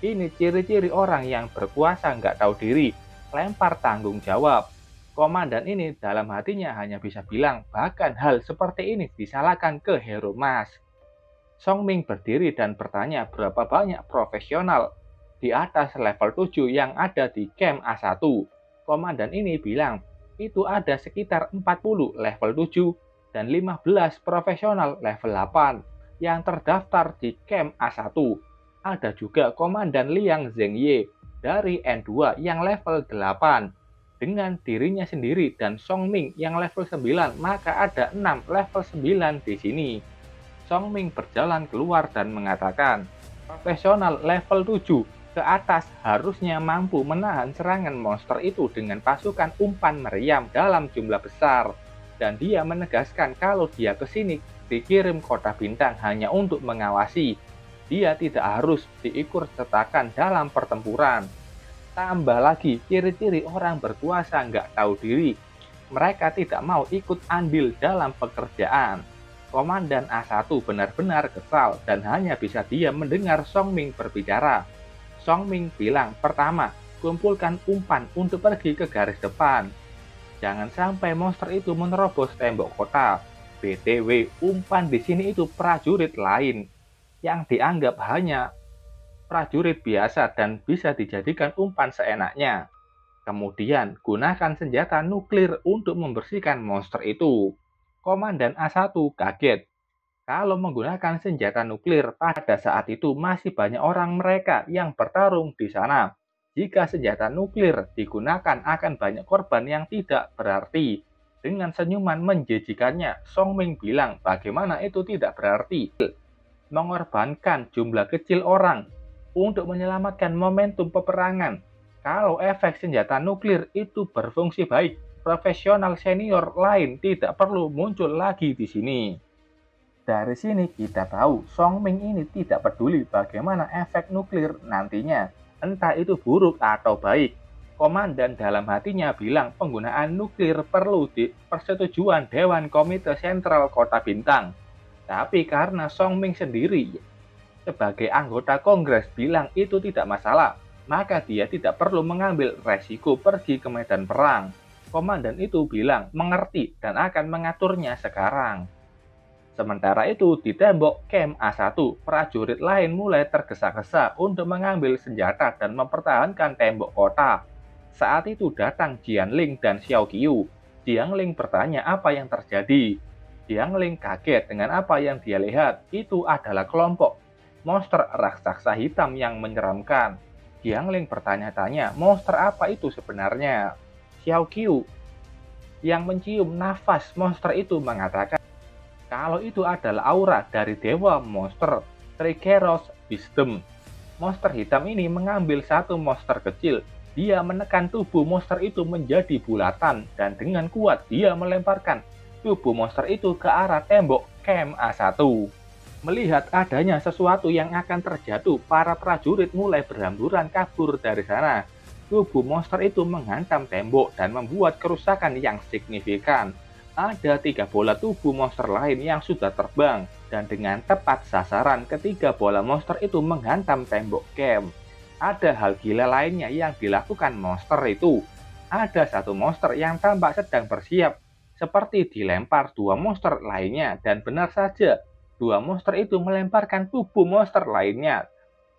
Ini ciri-ciri orang yang berkuasa nggak tahu diri, lempar tanggung jawab. Komandan ini dalam hatinya hanya bisa bilang bahkan hal seperti ini disalahkan ke hero mas. Song Ming berdiri dan bertanya berapa banyak profesional di atas level 7 yang ada di camp A1. Komandan ini bilang, itu ada sekitar 40 level 7 dan 15 profesional level 8 yang terdaftar di camp A1. Ada juga Komandan Liang Zhengye dari N2 yang level 8 dengan dirinya sendiri dan Song Ming yang level 9, maka ada 6 level 9 di sini. Song Ming berjalan keluar dan mengatakan, profesional level 7 ke atas harusnya mampu menahan serangan monster itu dengan pasukan umpan meriam dalam jumlah besar. Dan dia menegaskan kalau dia ke sini dikirim kota bintang hanya untuk mengawasi. Dia tidak harus diikut sertakan dalam pertempuran. Tambah lagi, ciri-ciri orang berkuasa nggak tahu diri. Mereka tidak mau ikut andil dalam pekerjaan. Komandan A1 benar-benar kesal dan hanya bisa diam mendengar Song Ming berbicara. Song Ming bilang, pertama, kumpulkan umpan untuk pergi ke garis depan. Jangan sampai monster itu menerobos tembok kota. BTW, umpan di sini itu prajurit lain yang dianggap hanya prajurit biasa dan bisa dijadikan umpan seenaknya. Kemudian, gunakan senjata nuklir untuk membersihkan monster itu. Komandan A1 kaget. Kalau menggunakan senjata nuklir pada saat itu masih banyak orang mereka yang bertarung di sana. Jika senjata nuklir digunakan akan banyak korban yang tidak berarti. Dengan senyuman menjijikannya, Song Ming bilang bagaimana itu tidak berarti. Mengorbankan jumlah kecil orang untuk menyelamatkan momentum peperangan. Kalau efek senjata nuklir itu berfungsi baik, profesional senior lain tidak perlu muncul lagi di sini. Dari sini kita tahu Song Ming ini tidak peduli bagaimana efek nuklir nantinya, entah itu buruk atau baik. Komandan dalam hatinya bilang penggunaan nuklir perlu persetujuan Dewan Komite Sentral Kota Bintang. Tapi karena Song Ming sendiri sebagai anggota Kongres bilang itu tidak masalah, maka dia tidak perlu mengambil resiko pergi ke medan perang. Komandan itu bilang mengerti dan akan mengaturnya sekarang. Sementara itu, di tembok Camp A1, prajurit lain mulai tergesa-gesa untuk mengambil senjata dan mempertahankan tembok kota. Saat itu datang Jianling dan Xiao Qiu. Jianling bertanya apa yang terjadi. Jianling kaget dengan apa yang dia lihat. Itu adalah kelompok monster raksasa hitam yang menyeramkan. Jianling bertanya-tanya, monster apa itu sebenarnya? Xiao Qiu yang mencium nafas monster itu mengatakan, kalau itu adalah aura dari dewa monster, Trigeros Wisdom. Monster hitam ini mengambil satu monster kecil. Dia menekan tubuh monster itu menjadi bulatan dan dengan kuat dia melemparkan tubuh monster itu ke arah tembok Camp A1. Melihat adanya sesuatu yang akan terjatuh, para prajurit mulai berhamburan kabur dari sana. Tubuh monster itu menghantam tembok dan membuat kerusakan yang signifikan. Ada 3 bola tubuh monster lain yang sudah terbang, dan dengan tepat sasaran ketiga bola monster itu menghantam tembok camp. Ada hal gila lainnya yang dilakukan monster itu. Ada satu monster yang tampak sedang bersiap, seperti dilempar 2 monster lainnya, dan benar saja, 2 monster itu melemparkan tubuh monster lainnya,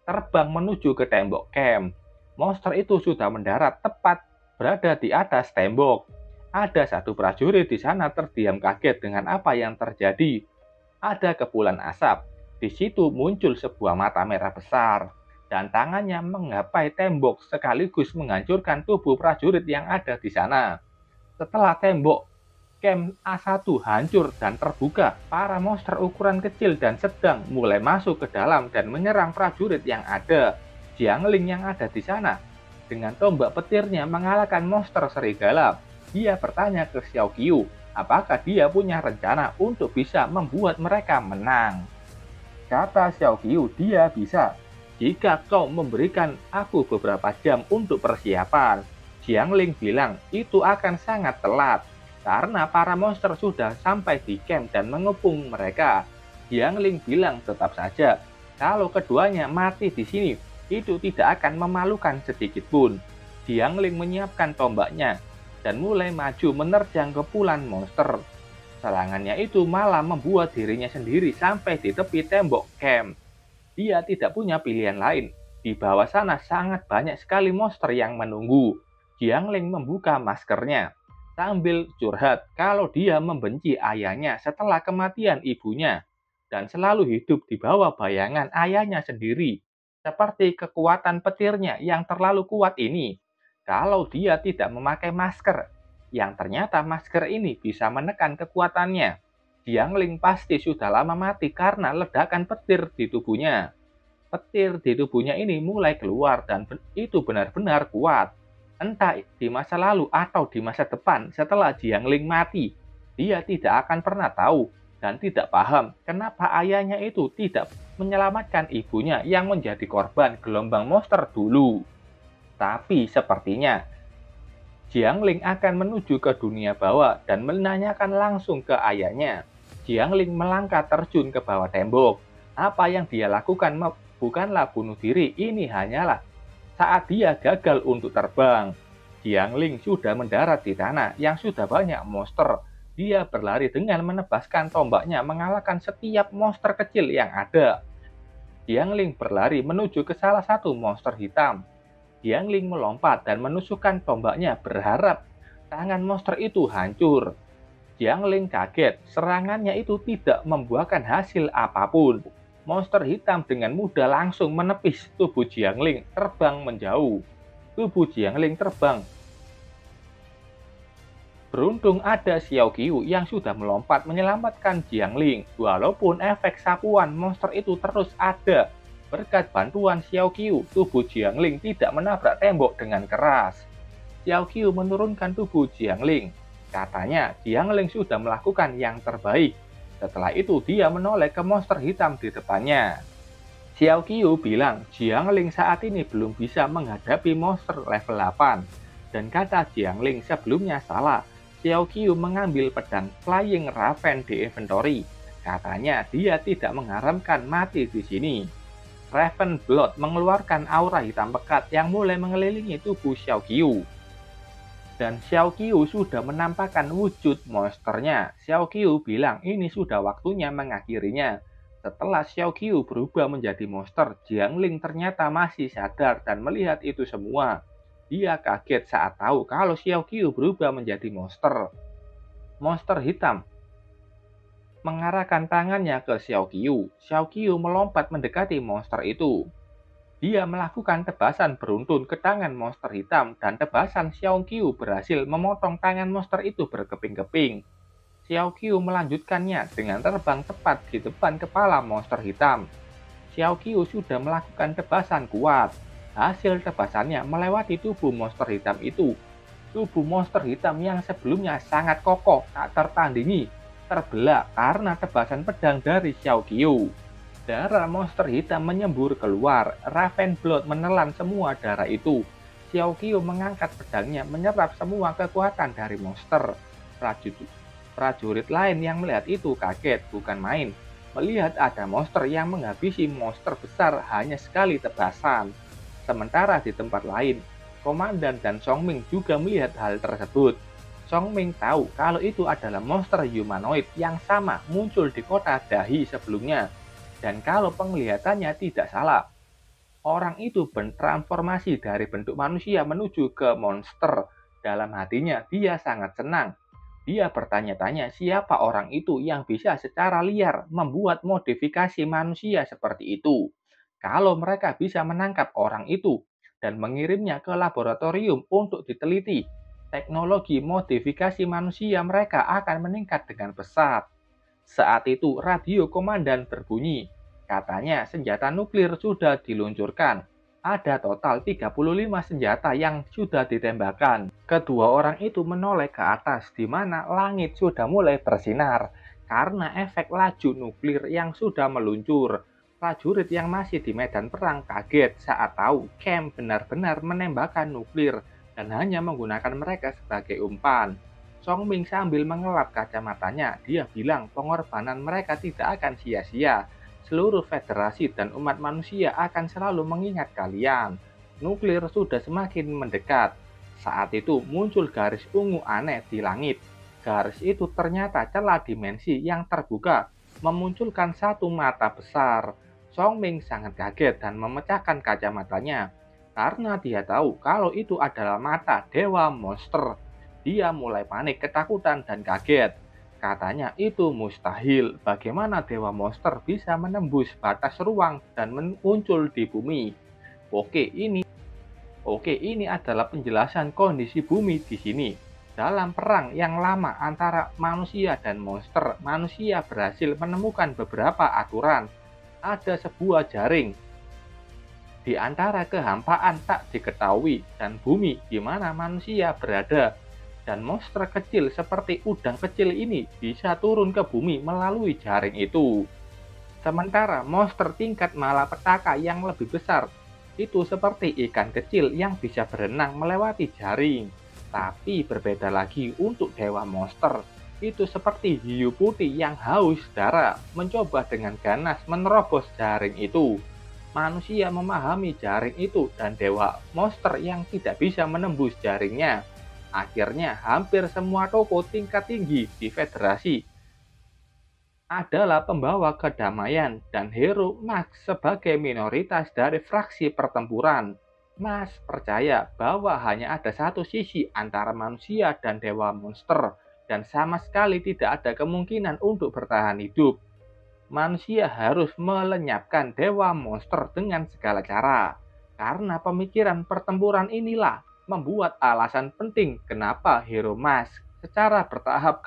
terbang menuju ke tembok camp. Monster itu sudah mendarat tepat berada di atas tembok. Ada satu prajurit di sana terdiam kaget dengan apa yang terjadi. Ada kepulan asap. Di situ muncul sebuah mata merah besar dan tangannya menggapai tembok sekaligus menghancurkan tubuh prajurit yang ada di sana. Setelah tembok Camp A1 hancur dan terbuka, para monster ukuran kecil dan sedang mulai masuk ke dalam dan menyerang prajurit yang ada. Jianling yang ada di sana dengan tombak petirnya mengalahkan monster serigala. Dia bertanya ke Xiao Qiu, apakah dia punya rencana untuk bisa membuat mereka menang. Kata Xiao Qiu, dia bisa, jika kau memberikan aku beberapa jam untuk persiapan. Jianling bilang, itu akan sangat telat, karena para monster sudah sampai di camp dan mengepung mereka. Jianling bilang, tetap saja, kalau keduanya mati di sini, itu tidak akan memalukan sedikit pun. Jianling menyiapkan tombaknya dan mulai maju menerjang kepulan monster. Serangannya itu malah membuat dirinya sendiri sampai di tepi tembok camp. Dia tidak punya pilihan lain. Di bawah sana sangat banyak sekali monster yang menunggu. Jianling membuka maskernya sambil curhat kalau dia membenci ayahnya setelah kematian ibunya dan selalu hidup di bawah bayangan ayahnya sendiri. Seperti kekuatan petirnya yang terlalu kuat ini. Kalau dia tidak memakai masker, yang ternyata masker ini bisa menekan kekuatannya, Jianling pasti sudah lama mati karena ledakan petir di tubuhnya. Petir di tubuhnya ini mulai keluar dan itu benar-benar kuat. Entah di masa lalu atau di masa depan setelah Jianling mati, dia tidak akan pernah tahu dan tidak paham kenapa ayahnya itu tidak menyelamatkan ibunya yang menjadi korban gelombang monster dulu. Tapi sepertinya Jianling akan menuju ke dunia bawah dan menanyakan langsung ke ayahnya. Jianling melangkah terjun ke bawah tembok. Apa yang dia lakukan bukanlah bunuh diri, ini hanyalah saat dia gagal untuk terbang. Jianling sudah mendarat di tanah yang sudah banyak monster. Dia berlari dengan menebaskan tombaknya mengalahkan setiap monster kecil yang ada. Jianling berlari menuju ke salah satu monster hitam. Jianling melompat dan menusukkan tombaknya berharap tangan monster itu hancur. Jianling kaget, serangannya itu tidak membuahkan hasil apapun. Monster hitam dengan mudah langsung menepis tubuh Jianling terbang menjauh. Tubuh Jianling terbang. Beruntung ada Xiao Qiu yang sudah melompat menyelamatkan Jianling. Walaupun efek sapuan monster itu terus ada, berkat bantuan Xiao Qiu, tubuh Jianling tidak menabrak tembok dengan keras. Xiao Qiu menurunkan tubuh Jiangling. Katanya Jiangling sudah melakukan yang terbaik. Setelah itu dia menoleh ke monster hitam di depannya. Xiao Qiu bilang Jiangling saat ini belum bisa menghadapi monster level 8. Dan kata Jiangling sebelumnya salah. Xiao Qiu mengambil pedang Flying Raven di inventory. Katanya dia tidak mengharamkan mati di sini. Raven Blood mengeluarkan aura hitam pekat yang mulai mengelilingi tubuh Xiao Qiu. Dan Xiao Qiu sudah menampakkan wujud monsternya. Xiao Qiu bilang ini sudah waktunya mengakhirinya. Setelah Xiao Qiu berubah menjadi monster, Jiangling ternyata masih sadar dan melihat itu semua. Dia kaget saat tahu kalau Xiao Qiu berubah menjadi monster. Monster hitam mengarahkan tangannya ke Xiao Qiu. Xiao Qiu melompat mendekati monster itu. Dia melakukan tebasan beruntun ke tangan monster hitam dan tebasan Xiao Qiu berhasil memotong tangan monster itu berkeping-keping. Xiao Qiu melanjutkannya dengan terbang tepat di depan kepala monster hitam. Xiao Qiu sudah melakukan tebasan kuat. Hasil tebasannya melewati tubuh monster hitam itu. Tubuh monster hitam yang sebelumnya sangat kokoh tak tertandingi terbelah karena tebasan pedang dari Xiao Qiu. Darah monster hitam menyembur keluar. Raven Blood menelan semua darah itu. Xiao Qiu mengangkat pedangnya menyerap semua kekuatan dari monster. Prajurit lain yang melihat itu kaget bukan main. Melihat ada monster yang menghabisi monster besar hanya sekali tebasan. Sementara di tempat lain, Komandan dan Songming juga melihat hal tersebut. Songming tahu kalau itu adalah monster humanoid yang sama muncul di kota Dahi sebelumnya. Dan kalau penglihatannya tidak salah, orang itu bertransformasi dari bentuk manusia menuju ke monster. Dalam hatinya, dia sangat senang. Dia bertanya-tanya siapa orang itu yang bisa secara liar membuat modifikasi manusia seperti itu. Kalau mereka bisa menangkap orang itu dan mengirimnya ke laboratorium untuk diteliti, teknologi modifikasi manusia mereka akan meningkat dengan pesat. Saat itu radio komandan berbunyi. Katanya senjata nuklir sudah diluncurkan. Ada total 35 senjata yang sudah ditembakkan. Kedua orang itu menoleh ke atas di mana langit sudah mulai bersinar karena efek laju nuklir yang sudah meluncur. Prajurit yang masih di medan perang kaget saat tahu Camp benar-benar menembakkan nuklir dan hanya menggunakan mereka sebagai umpan. Songming sambil mengelap kacamatanya, dia bilang pengorbanan mereka tidak akan sia-sia. Seluruh federasi dan umat manusia akan selalu mengingat kalian. Nuklir sudah semakin mendekat. Saat itu muncul garis ungu aneh di langit. Garis itu ternyata celah dimensi yang terbuka, memunculkan satu mata besar. Songming sangat kaget dan memecahkan kacamatanya. Karena dia tahu kalau itu adalah mata dewa monster. Dia mulai panik, ketakutan, dan kaget. Katanya itu mustahil. Bagaimana dewa monster bisa menembus batas ruang dan muncul di bumi? Oke, ini adalah penjelasan kondisi bumi di sini. Dalam perang yang lama antara manusia dan monster, manusia berhasil menemukan beberapa aturan. Ada sebuah jaring di antara kehampaan tak diketahui dan bumi di mana manusia berada. Dan monster kecil seperti udang kecil ini bisa turun ke bumi melalui jaring itu. Sementara monster tingkat malapetaka yang lebih besar itu seperti ikan kecil yang bisa berenang melewati jaring. Tapi berbeda lagi untuk dewa monster. Itu seperti hiu putih yang haus darah mencoba dengan ganas menerobos jaring itu. Manusia memahami jaring itu dan dewa monster yang tidak bisa menembus jaringnya. Akhirnya hampir semua toko tingkat tinggi di federasi adalah pembawa kedamaian dan hero Mas sebagai minoritas dari fraksi pertempuran. Mas percaya bahwa hanya ada satu sisi antara manusia dan dewa monster dan sama sekali tidak ada kemungkinan untuk bertahan hidup. Manusia harus melenyapkan dewa monster dengan segala cara. Karena pemikiran pertempuran inilah membuat alasan penting kenapa Hero Mask secara bertahap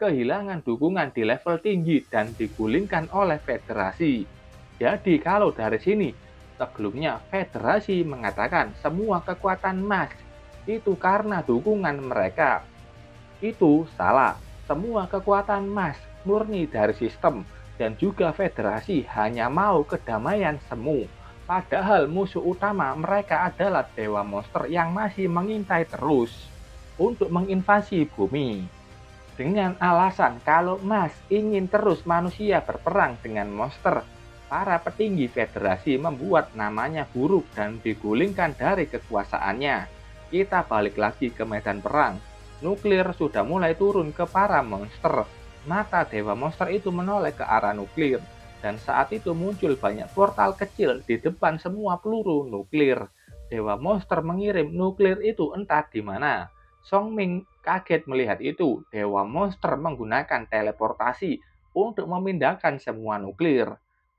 kehilangan dukungan di level tinggi dan digulingkan oleh federasi. Jadi kalau dari sini, sebelumnya federasi mengatakan semua kekuatan Mask itu karena dukungan mereka. Itu salah. Semua kekuatan Mas murni dari sistem dan juga federasi hanya mau kedamaian semu. Padahal musuh utama mereka adalah dewa monster yang masih mengintai terus untuk menginvasi bumi. Dengan alasan kalau Mas ingin terus manusia berperang dengan monster, para petinggi federasi membuat namanya buruk dan digulingkan dari kekuasaannya. Kita balik lagi ke medan perang. Nuklir sudah mulai turun ke para monster. Mata dewa monster itu menoleh ke arah nuklir. Dan saat itu muncul banyak portal kecil di depan semua peluru nuklir. Dewa monster mengirim nuklir itu entah di mana. Songming kaget melihat itu. Dewa monster menggunakan teleportasi untuk memindahkan semua nuklir.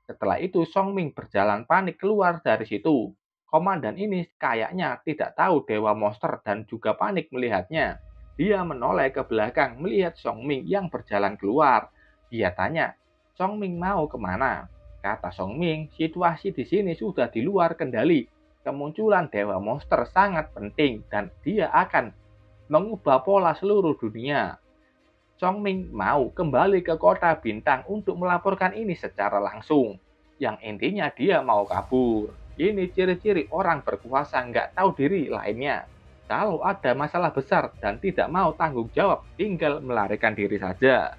Setelah itu Songming berjalan panik keluar dari situ. Komandan ini kayaknya tidak tahu Dewa Monster dan juga panik melihatnya. Dia menoleh ke belakang melihat Songming yang berjalan keluar. Dia tanya, Songming mau kemana? Kata Songming, situasi di sini sudah di luar kendali. Kemunculan Dewa Monster sangat penting dan dia akan mengubah pola seluruh dunia. Songming mau kembali ke kota bintang untuk melaporkan ini secara langsung. Yang intinya dia mau kabur. Ini ciri-ciri orang berkuasa nggak tahu diri lainnya. Kalau ada masalah besar dan tidak mau tanggung jawab, tinggal melarikan diri saja.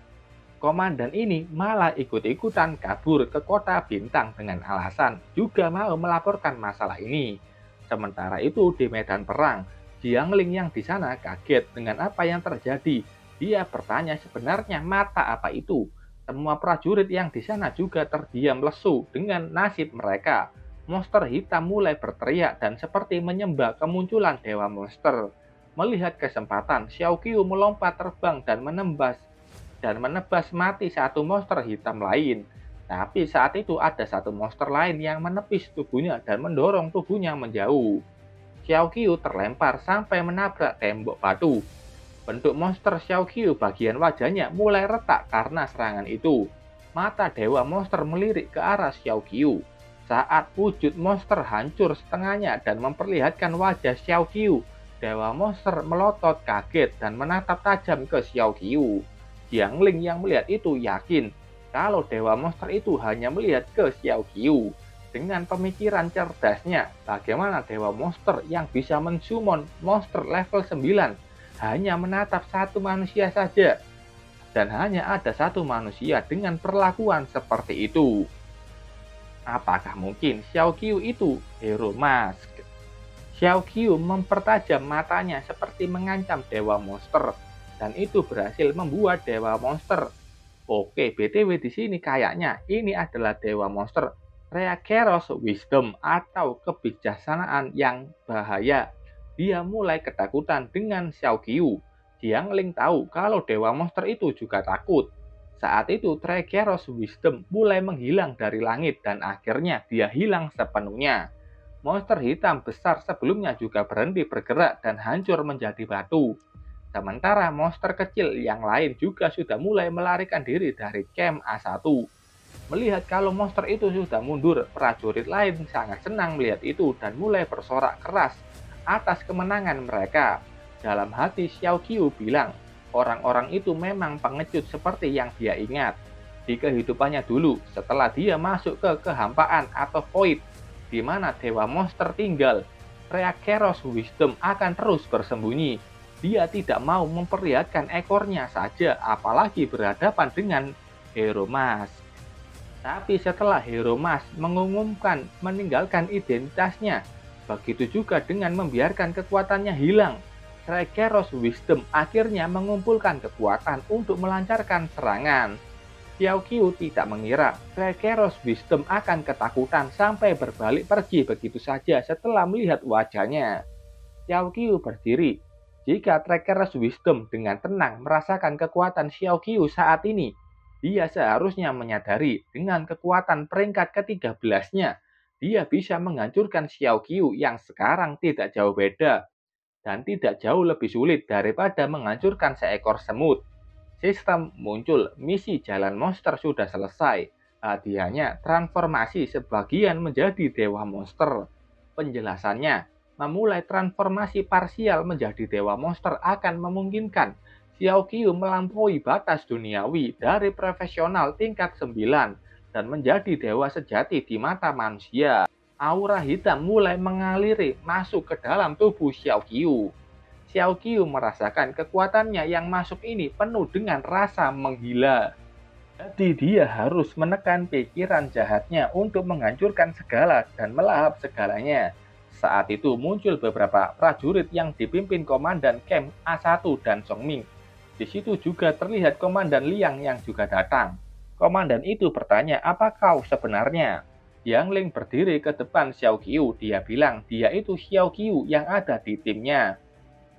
Komandan ini malah ikut-ikutan kabur ke kota bintang dengan alasan juga mau melaporkan masalah ini. Sementara itu di medan perang, Jiangling yang di sana kaget dengan apa yang terjadi. Dia bertanya sebenarnya mata apa itu. Semua prajurit yang di sana juga terdiam lesu dengan nasib mereka. Monster hitam mulai berteriak dan seperti menyembah kemunculan dewa monster. Melihat kesempatan, Xiao Qiu melompat terbang dan menebas mati satu monster hitam lain. Tapi saat itu ada satu monster lain yang menepis tubuhnya dan mendorong tubuhnya menjauh. Xiao Qiu terlempar sampai menabrak tembok batu. Bentuk monster Xiao Qiu bagian wajahnya mulai retak karena serangan itu. Mata dewa monster melirik ke arah Xiao Qiu. Saat wujud monster hancur setengahnya dan memperlihatkan wajah Xiao Qiu, dewa monster melotot kaget dan menatap tajam ke Xiao Qiu. Jiangling yang melihat itu yakin kalau dewa monster itu hanya melihat ke Xiao Qiu. Dengan pemikiran cerdasnya, bagaimana dewa monster yang bisa mensummon monster level 9 hanya menatap satu manusia saja. Dan hanya ada satu manusia dengan perlakuan seperti itu. Apakah mungkin Xiao Qiu itu hero mask? Xiao Qiu mempertajam matanya seperti mengancam dewa monster. Dan itu berhasil membuat dewa monster. Oke, BTW di sini kayaknya ini adalah dewa monster Reakeros Wisdom atau kebijaksanaan yang bahaya. Dia mulai ketakutan dengan Xiao Qiu. Jiangling tahu kalau dewa monster itu juga takut. Saat itu Reakeros Wisdom mulai menghilang dari langit dan akhirnya dia hilang sepenuhnya. Monster hitam besar sebelumnya juga berhenti bergerak dan hancur menjadi batu. Sementara monster kecil yang lain juga sudah mulai melarikan diri dari camp A1. Melihat kalau monster itu sudah mundur, prajurit lain sangat senang melihat itu dan mulai bersorak keras atas kemenangan mereka. Dalam hati Xiao Qiu bilang, orang-orang itu memang pengecut seperti yang dia ingat. Di kehidupannya dulu, setelah dia masuk ke kehampaan atau void, di mana dewa monster tinggal, Reakeros Wisdom akan terus bersembunyi. Dia tidak mau memperlihatkan ekornya saja, apalagi berhadapan dengan Hero Mask. Tapi setelah Hero Mask mengumumkan meninggalkan identitasnya, begitu juga dengan membiarkan kekuatannya hilang, Reakeros Wisdom akhirnya mengumpulkan kekuatan untuk melancarkan serangan. Xiao Qiu tidak mengira Reakeros Wisdom akan ketakutan sampai berbalik pergi begitu saja setelah melihat wajahnya. Xiao Qiu berdiri. Jika Reakeros Wisdom dengan tenang merasakan kekuatan Xiao Qiu saat ini, dia seharusnya menyadari dengan kekuatan peringkat ke-13-nya, dia bisa menghancurkan Xiao Qiu yang sekarang tidak jauh beda dan tidak jauh lebih sulit daripada menghancurkan seekor semut. Sistem muncul, misi jalan monster sudah selesai. Hadiahnya transformasi sebagian menjadi dewa monster. Penjelasannya, memulai transformasi parsial menjadi dewa monster akan memungkinkan Xiao Qiu melampaui batas duniawi dari profesional tingkat 9 dan menjadi dewa sejati di mata manusia. Aura hitam mulai mengaliri masuk ke dalam tubuh Xiao Qiu. Xiao Qiu merasakan kekuatannya yang masuk ini penuh dengan rasa menggila. Jadi dia harus menekan pikiran jahatnya untuk menghancurkan segala dan melahap segalanya. Saat itu muncul beberapa prajurit yang dipimpin Komandan Camp A1 dan Song Ming. Di situ juga terlihat Komandan Liang yang juga datang. Komandan itu bertanya, "Apa kau sebenarnya?" Yang Ling berdiri ke depan Xiao Qiu. Dia bilang dia itu Xiao Qiu yang ada di timnya.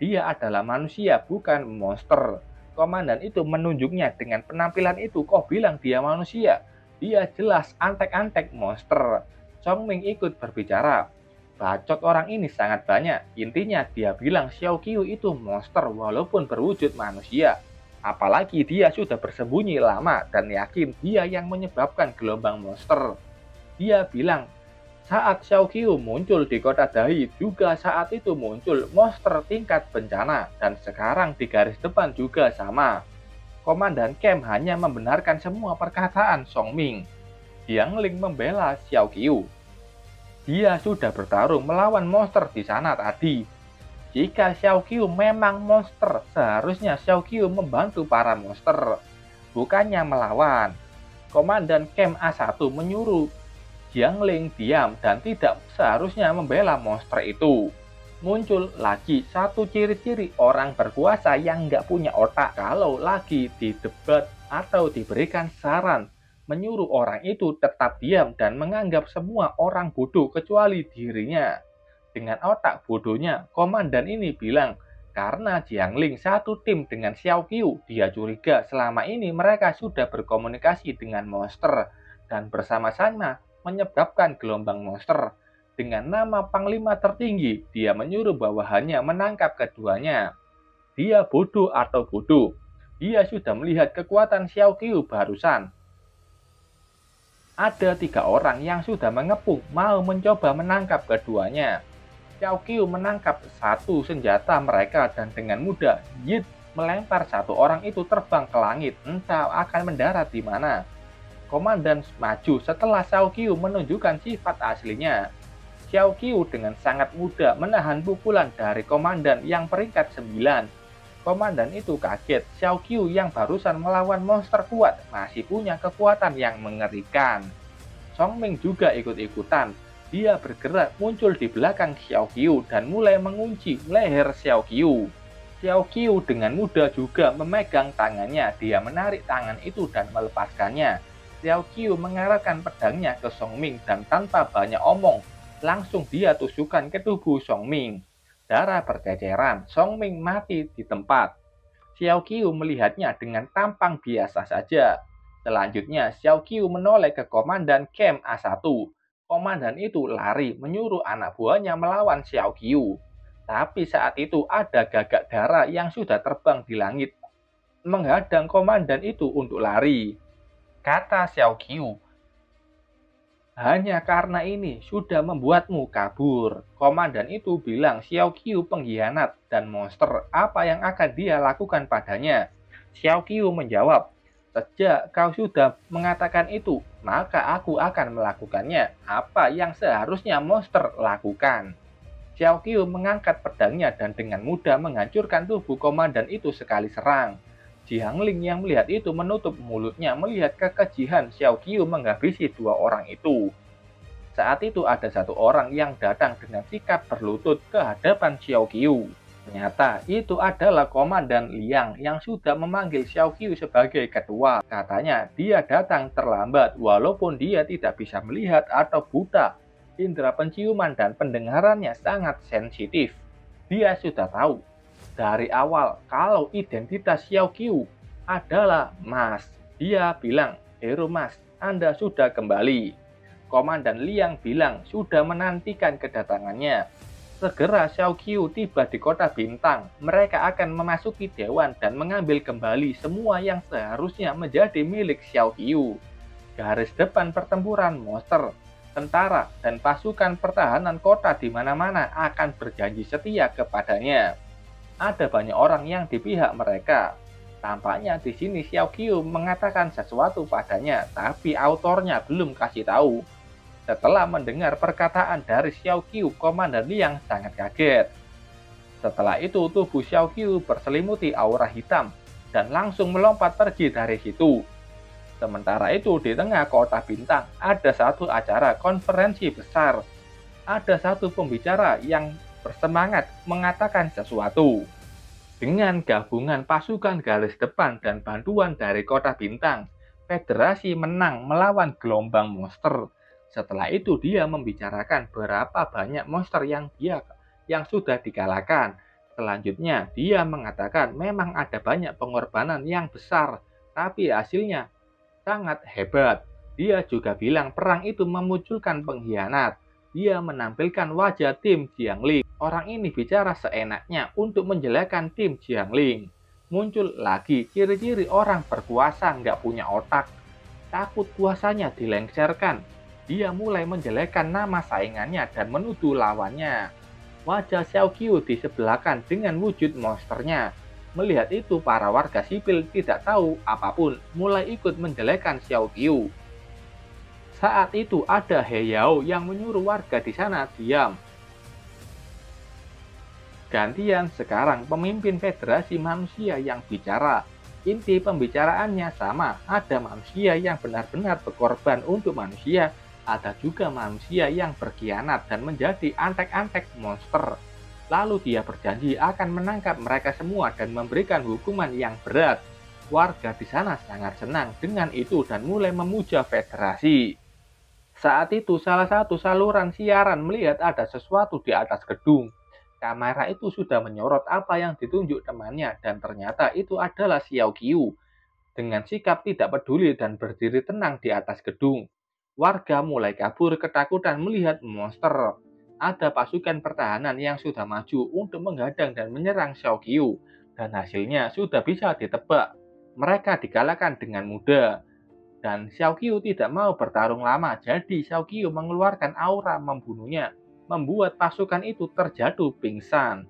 Dia adalah manusia, bukan monster. Komandan itu menunjuknya dengan penampilan itu. Kok bilang dia manusia? Dia jelas antek-antek monster. Song Ming ikut berbicara. Bacot orang ini sangat banyak. Intinya dia bilang Xiao Qiu itu monster walaupun berwujud manusia. Apalagi dia sudah bersembunyi lama dan yakin dia yang menyebabkan gelombang monster. Dia bilang saat Xiao Qiu muncul di kota Dai, juga saat itu muncul monster tingkat bencana, dan sekarang di garis depan juga sama. Komandan Camp hanya membenarkan semua perkataan Song Ming. Yang Ling membela Xiao Qiu. Dia sudah bertarung melawan monster di sana tadi. Jika Xiao Qiu memang monster, seharusnya Xiao Qiu membantu para monster, bukannya melawan. Komandan Camp A1 menyuruh Jiang Ling diam dan tidak seharusnya membela monster itu. Muncul lagi satu ciri-ciri orang berkuasa yang nggak punya otak kalau lagi didebat atau diberikan saran, menyuruh orang itu tetap diam dan menganggap semua orang bodoh kecuali dirinya. Dengan otak bodohnya, komandan ini bilang, karena Jiang Ling satu tim dengan Xiao Qiu, dia curiga selama ini mereka sudah berkomunikasi dengan monster dan bersama-sama menyebabkan gelombang monster. Dengan nama panglima tertinggi, dia menyuruh bawahannya menangkap keduanya. Dia bodoh atau bodoh. Dia sudah melihat kekuatan Xiao Qiu barusan. Ada 3 orang yang sudah mengepung mau mencoba menangkap keduanya. Xiao Qiu menangkap satu senjata mereka dan dengan mudah Yit melempar satu orang itu terbang ke langit, entah akan mendarat di mana. Komandan maju setelah Xiao Qiu menunjukkan sifat aslinya. Xiao Qiu dengan sangat mudah menahan pukulan dari komandan yang peringkat 9. Komandan itu kaget, Xiao Qiu yang barusan melawan monster kuat masih punya kekuatan yang mengerikan. Song Ming juga ikut-ikutan. Dia bergerak muncul di belakang Xiao Qiu dan mulai mengunci leher Xiao Qiu. Xiao Qiu dengan mudah juga memegang tangannya. Dia menarik tangan itu dan melepaskannya. Xiao Qiu mengarahkan pedangnya ke Song Ming dan tanpa banyak omong, langsung dia tusukkan ke tubuh Song Ming. Darah berceceran, Song Ming mati di tempat. Xiao Qiu melihatnya dengan tampang biasa saja. Selanjutnya, Xiao Qiu menoleh ke Komandan Camp A1. Komandan itu lari menyuruh anak buahnya melawan Xiao Qiu. Tapi saat itu ada gagak darah yang sudah terbang di langit, menghadang komandan itu untuk lari. Kata Xiao Qiu, hanya karena ini sudah membuatmu kabur. Komandan itu bilang Xiao Qiu pengkhianat dan monster. Apa yang akan dia lakukan padanya? Xiao Qiu menjawab, sejak kau sudah mengatakan itu, maka aku akan melakukannya. Apa yang seharusnya monster lakukan? Xiao Qiu mengangkat pedangnya dan dengan mudah menghancurkan tubuh komandan itu sekali serang. Jiang Ling yang melihat itu menutup mulutnya melihat kekejian Xiao Qiu menghabisi 2 orang itu. Saat itu ada 1 orang yang datang dengan sikap berlutut ke hadapan Xiao Qiu. Ternyata itu adalah Komandan Liang yang sudah memanggil Xiao Qiu sebagai ketua. Katanya dia datang terlambat walaupun dia tidak bisa melihat atau buta. Indera penciuman dan pendengarannya sangat sensitif. Dia sudah tahu dari awal kalau identitas Xiao Qiu adalah Mas. Dia bilang, "Hero Mas, Anda sudah kembali." Komandan Liang bilang sudah menantikan kedatangannya. Segera Xiao Qiu tiba di kota bintang. Mereka akan memasuki dewan dan mengambil kembali semua yang seharusnya menjadi milik Xiao Qiu. Garis depan pertempuran monster. Tentara dan pasukan pertahanan kota di mana-mana akan berjanji setia kepadanya. Ada banyak orang yang di pihak mereka. Tampaknya di sini Xiao Qiu mengatakan sesuatu padanya, tapi autornya belum kasih tahu. Setelah mendengar perkataan dari Xiao Qiu, Komandan Liang sangat kaget. Setelah itu, tubuh Xiao Qiu berselimuti aura hitam dan langsung melompat pergi dari situ. Sementara itu, di tengah kota bintang, ada satu acara konferensi besar. Ada satu pembicara yang bersemangat mengatakan sesuatu. Dengan gabungan pasukan garis depan dan bantuan dari kota bintang, Federasi menang melawan gelombang monster. Setelah itu, dia membicarakan berapa banyak monster yang sudah dikalahkan. Selanjutnya, dia mengatakan memang ada banyak pengorbanan yang besar, tapi hasilnya sangat hebat. Dia juga bilang perang itu memunculkan pengkhianat. Dia menampilkan wajah tim Jiangling. Orang ini bicara seenaknya untuk menjelekkan tim Jiangling. Muncul lagi ciri-ciri orang berkuasa nggak punya otak. Takut kuasanya dilengsarkan. Dia mulai menjelekkan nama saingannya dan menuduh lawannya. Wajah Xiao Qiu disebelahkan dengan wujud monsternya. Melihat itu, para warga sipil tidak tahu apapun, mulai ikut menjelekkan Xiao Qiu. Saat itu ada He Yao yang menyuruh warga di sana diam. Gantian sekarang pemimpin Federasi Manusia yang bicara. Inti pembicaraannya sama, ada manusia yang benar-benar berkorban untuk manusia, ada juga manusia yang berkhianat dan menjadi antek-antek monster. Lalu dia berjanji akan menangkap mereka semua dan memberikan hukuman yang berat. Warga di sana sangat senang dengan itu dan mulai memuja Federasi. Saat itu salah satu saluran siaran melihat ada sesuatu di atas gedung. Kamera itu sudah menyorot apa yang ditunjuk temannya dan ternyata itu adalah Xiao Qiu. Dengan sikap tidak peduli dan berdiri tenang di atas gedung. Warga mulai kabur ketakutan melihat monster. Ada pasukan pertahanan yang sudah maju untuk menghadang dan menyerang Xiao Qiu, dan hasilnya sudah bisa ditebak. Mereka dikalahkan dengan mudah, dan Xiao Qiu tidak mau bertarung lama, jadi Xiao Qiu mengeluarkan aura membunuhnya, membuat pasukan itu terjatuh pingsan.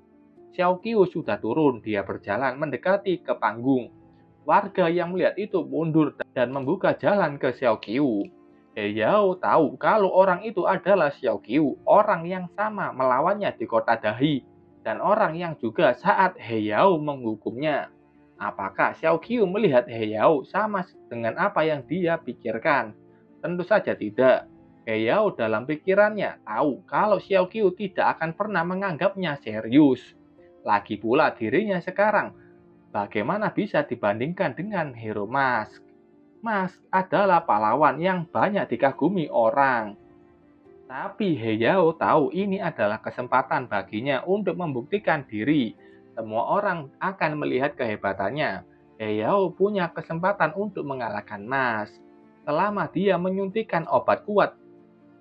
Xiao Qiu sudah turun, dia berjalan mendekati ke panggung. Warga yang melihat itu mundur dan membuka jalan ke Xiao Qiu. He Yao tahu kalau orang itu adalah Xiao Qiu, orang yang sama melawannya di kota Dahi, dan orang yang juga saat He Yao menghukumnya. Apakah Xiao Qiu melihat He Yao sama dengan apa yang dia pikirkan? Tentu saja tidak. He Yao dalam pikirannya tahu kalau Xiao Qiu tidak akan pernah menganggapnya serius. Lagi pula dirinya sekarang, bagaimana bisa dibandingkan dengan Hero Mask? Mask adalah pahlawan yang banyak dikagumi orang. Tapi He Yao tahu ini adalah kesempatan baginya untuk membuktikan diri. Semua orang akan melihat kehebatannya. He Yao punya kesempatan untuk mengalahkan Mask. Selama dia menyuntikkan obat kuat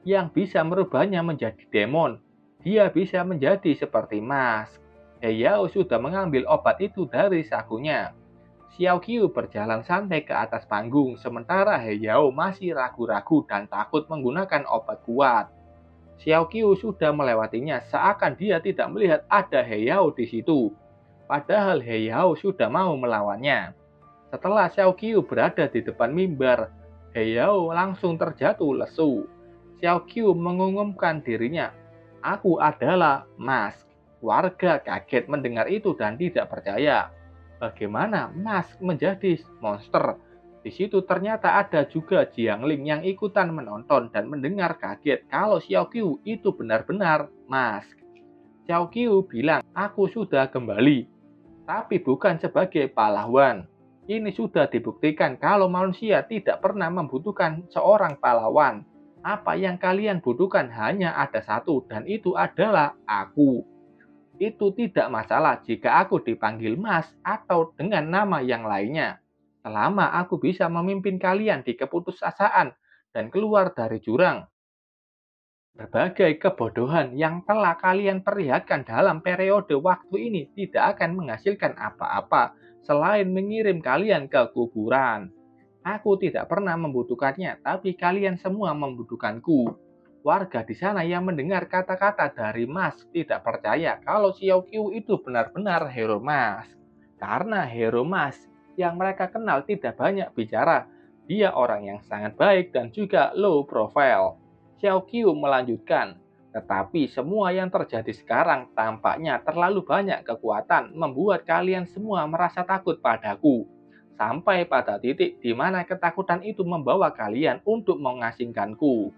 yang bisa merubahnya menjadi demon, dia bisa menjadi seperti Mask. He Yao sudah mengambil obat itu dari sakunya. Xiao Qiu berjalan santai ke atas panggung, sementara He Yao masih ragu-ragu dan takut menggunakan obat kuat. Xiao Qiu sudah melewatinya, seakan dia tidak melihat ada He Yao di situ. Padahal He Yao sudah mau melawannya. Setelah Xiao Qiu berada di depan mimbar, He Yao langsung terjatuh lesu. Xiao Qiu mengumumkan dirinya, "Aku adalah Mask." Warga kaget mendengar itu dan tidak percaya. Bagaimana Mask menjadi monster? Di situ ternyata ada juga Jiangling yang ikutan menonton dan mendengar kaget kalau Xiao Qiu itu benar-benar Mask. Xiao Qiu bilang, "Aku sudah kembali, tapi bukan sebagai pahlawan. Ini sudah dibuktikan kalau manusia tidak pernah membutuhkan seorang pahlawan. Apa yang kalian butuhkan hanya ada satu, dan itu adalah aku. Itu tidak masalah jika aku dipanggil Mas atau dengan nama yang lainnya. Selama aku bisa memimpin kalian di keputusasaan dan keluar dari jurang. Berbagai kebodohan yang telah kalian perlihatkan dalam periode waktu ini tidak akan menghasilkan apa-apa selain mengirim kalian ke kuburan. Aku tidak pernah membutuhkannya, tapi kalian semua membutuhkanku." Warga di sana yang mendengar kata-kata dari Mas tidak percaya kalau Xiao Qiu itu benar-benar hero Mas. Karena hero Mas yang mereka kenal tidak banyak bicara. Dia orang yang sangat baik dan juga low profile. Xiao Qiu melanjutkan, tetapi semua yang terjadi sekarang tampaknya terlalu banyak kekuatan membuat kalian semua merasa takut padaku. Sampai pada titik di mana ketakutan itu membawa kalian untuk mengasingkanku.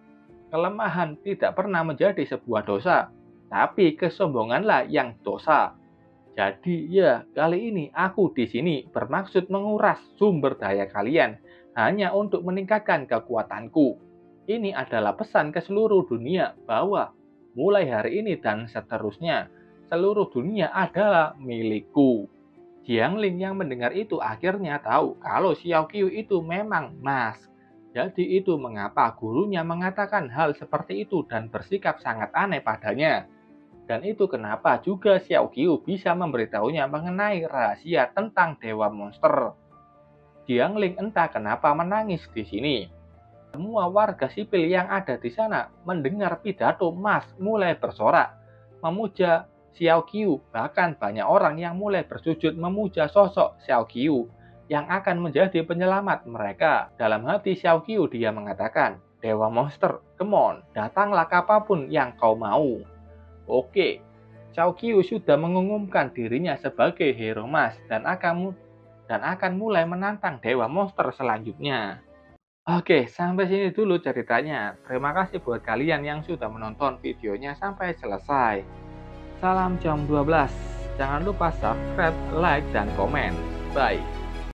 Kelemahan tidak pernah menjadi sebuah dosa, tapi kesombonganlah yang dosa. Jadi ya, kali ini aku di sini bermaksud menguras sumber daya kalian hanya untuk meningkatkan kekuatanku. Ini adalah pesan ke seluruh dunia bahwa mulai hari ini dan seterusnya, seluruh dunia adalah milikku. Jiangling yang mendengar itu akhirnya tahu kalau Xiao Qiu itu memang Mas. Jadi itu mengapa gurunya mengatakan hal seperti itu dan bersikap sangat aneh padanya. Dan itu kenapa juga Xiao Qiu bisa memberitahunya mengenai rahasia tentang Dewa Monster. Jiangling entah kenapa menangis di sini. Semua warga sipil yang ada di sana mendengar pidato Mas mulai bersorak, memuja Xiao Qiu. Bahkan banyak orang yang mulai bersujud memuja sosok Xiao Qiu yang akan menjadi penyelamat mereka. Dalam hati Xiao Qiu dia mengatakan, Dewa Monster, come on, datanglah kapanpun yang kau mau. Oke, Xiao Qiu sudah mengumumkan dirinya sebagai hero Mas dan akan mulai menantang Dewa Monster selanjutnya. Oke, sampai sini dulu ceritanya. Terima kasih buat kalian yang sudah menonton videonya sampai selesai. Salam jam 12. Jangan lupa subscribe, like, dan komen. Bye.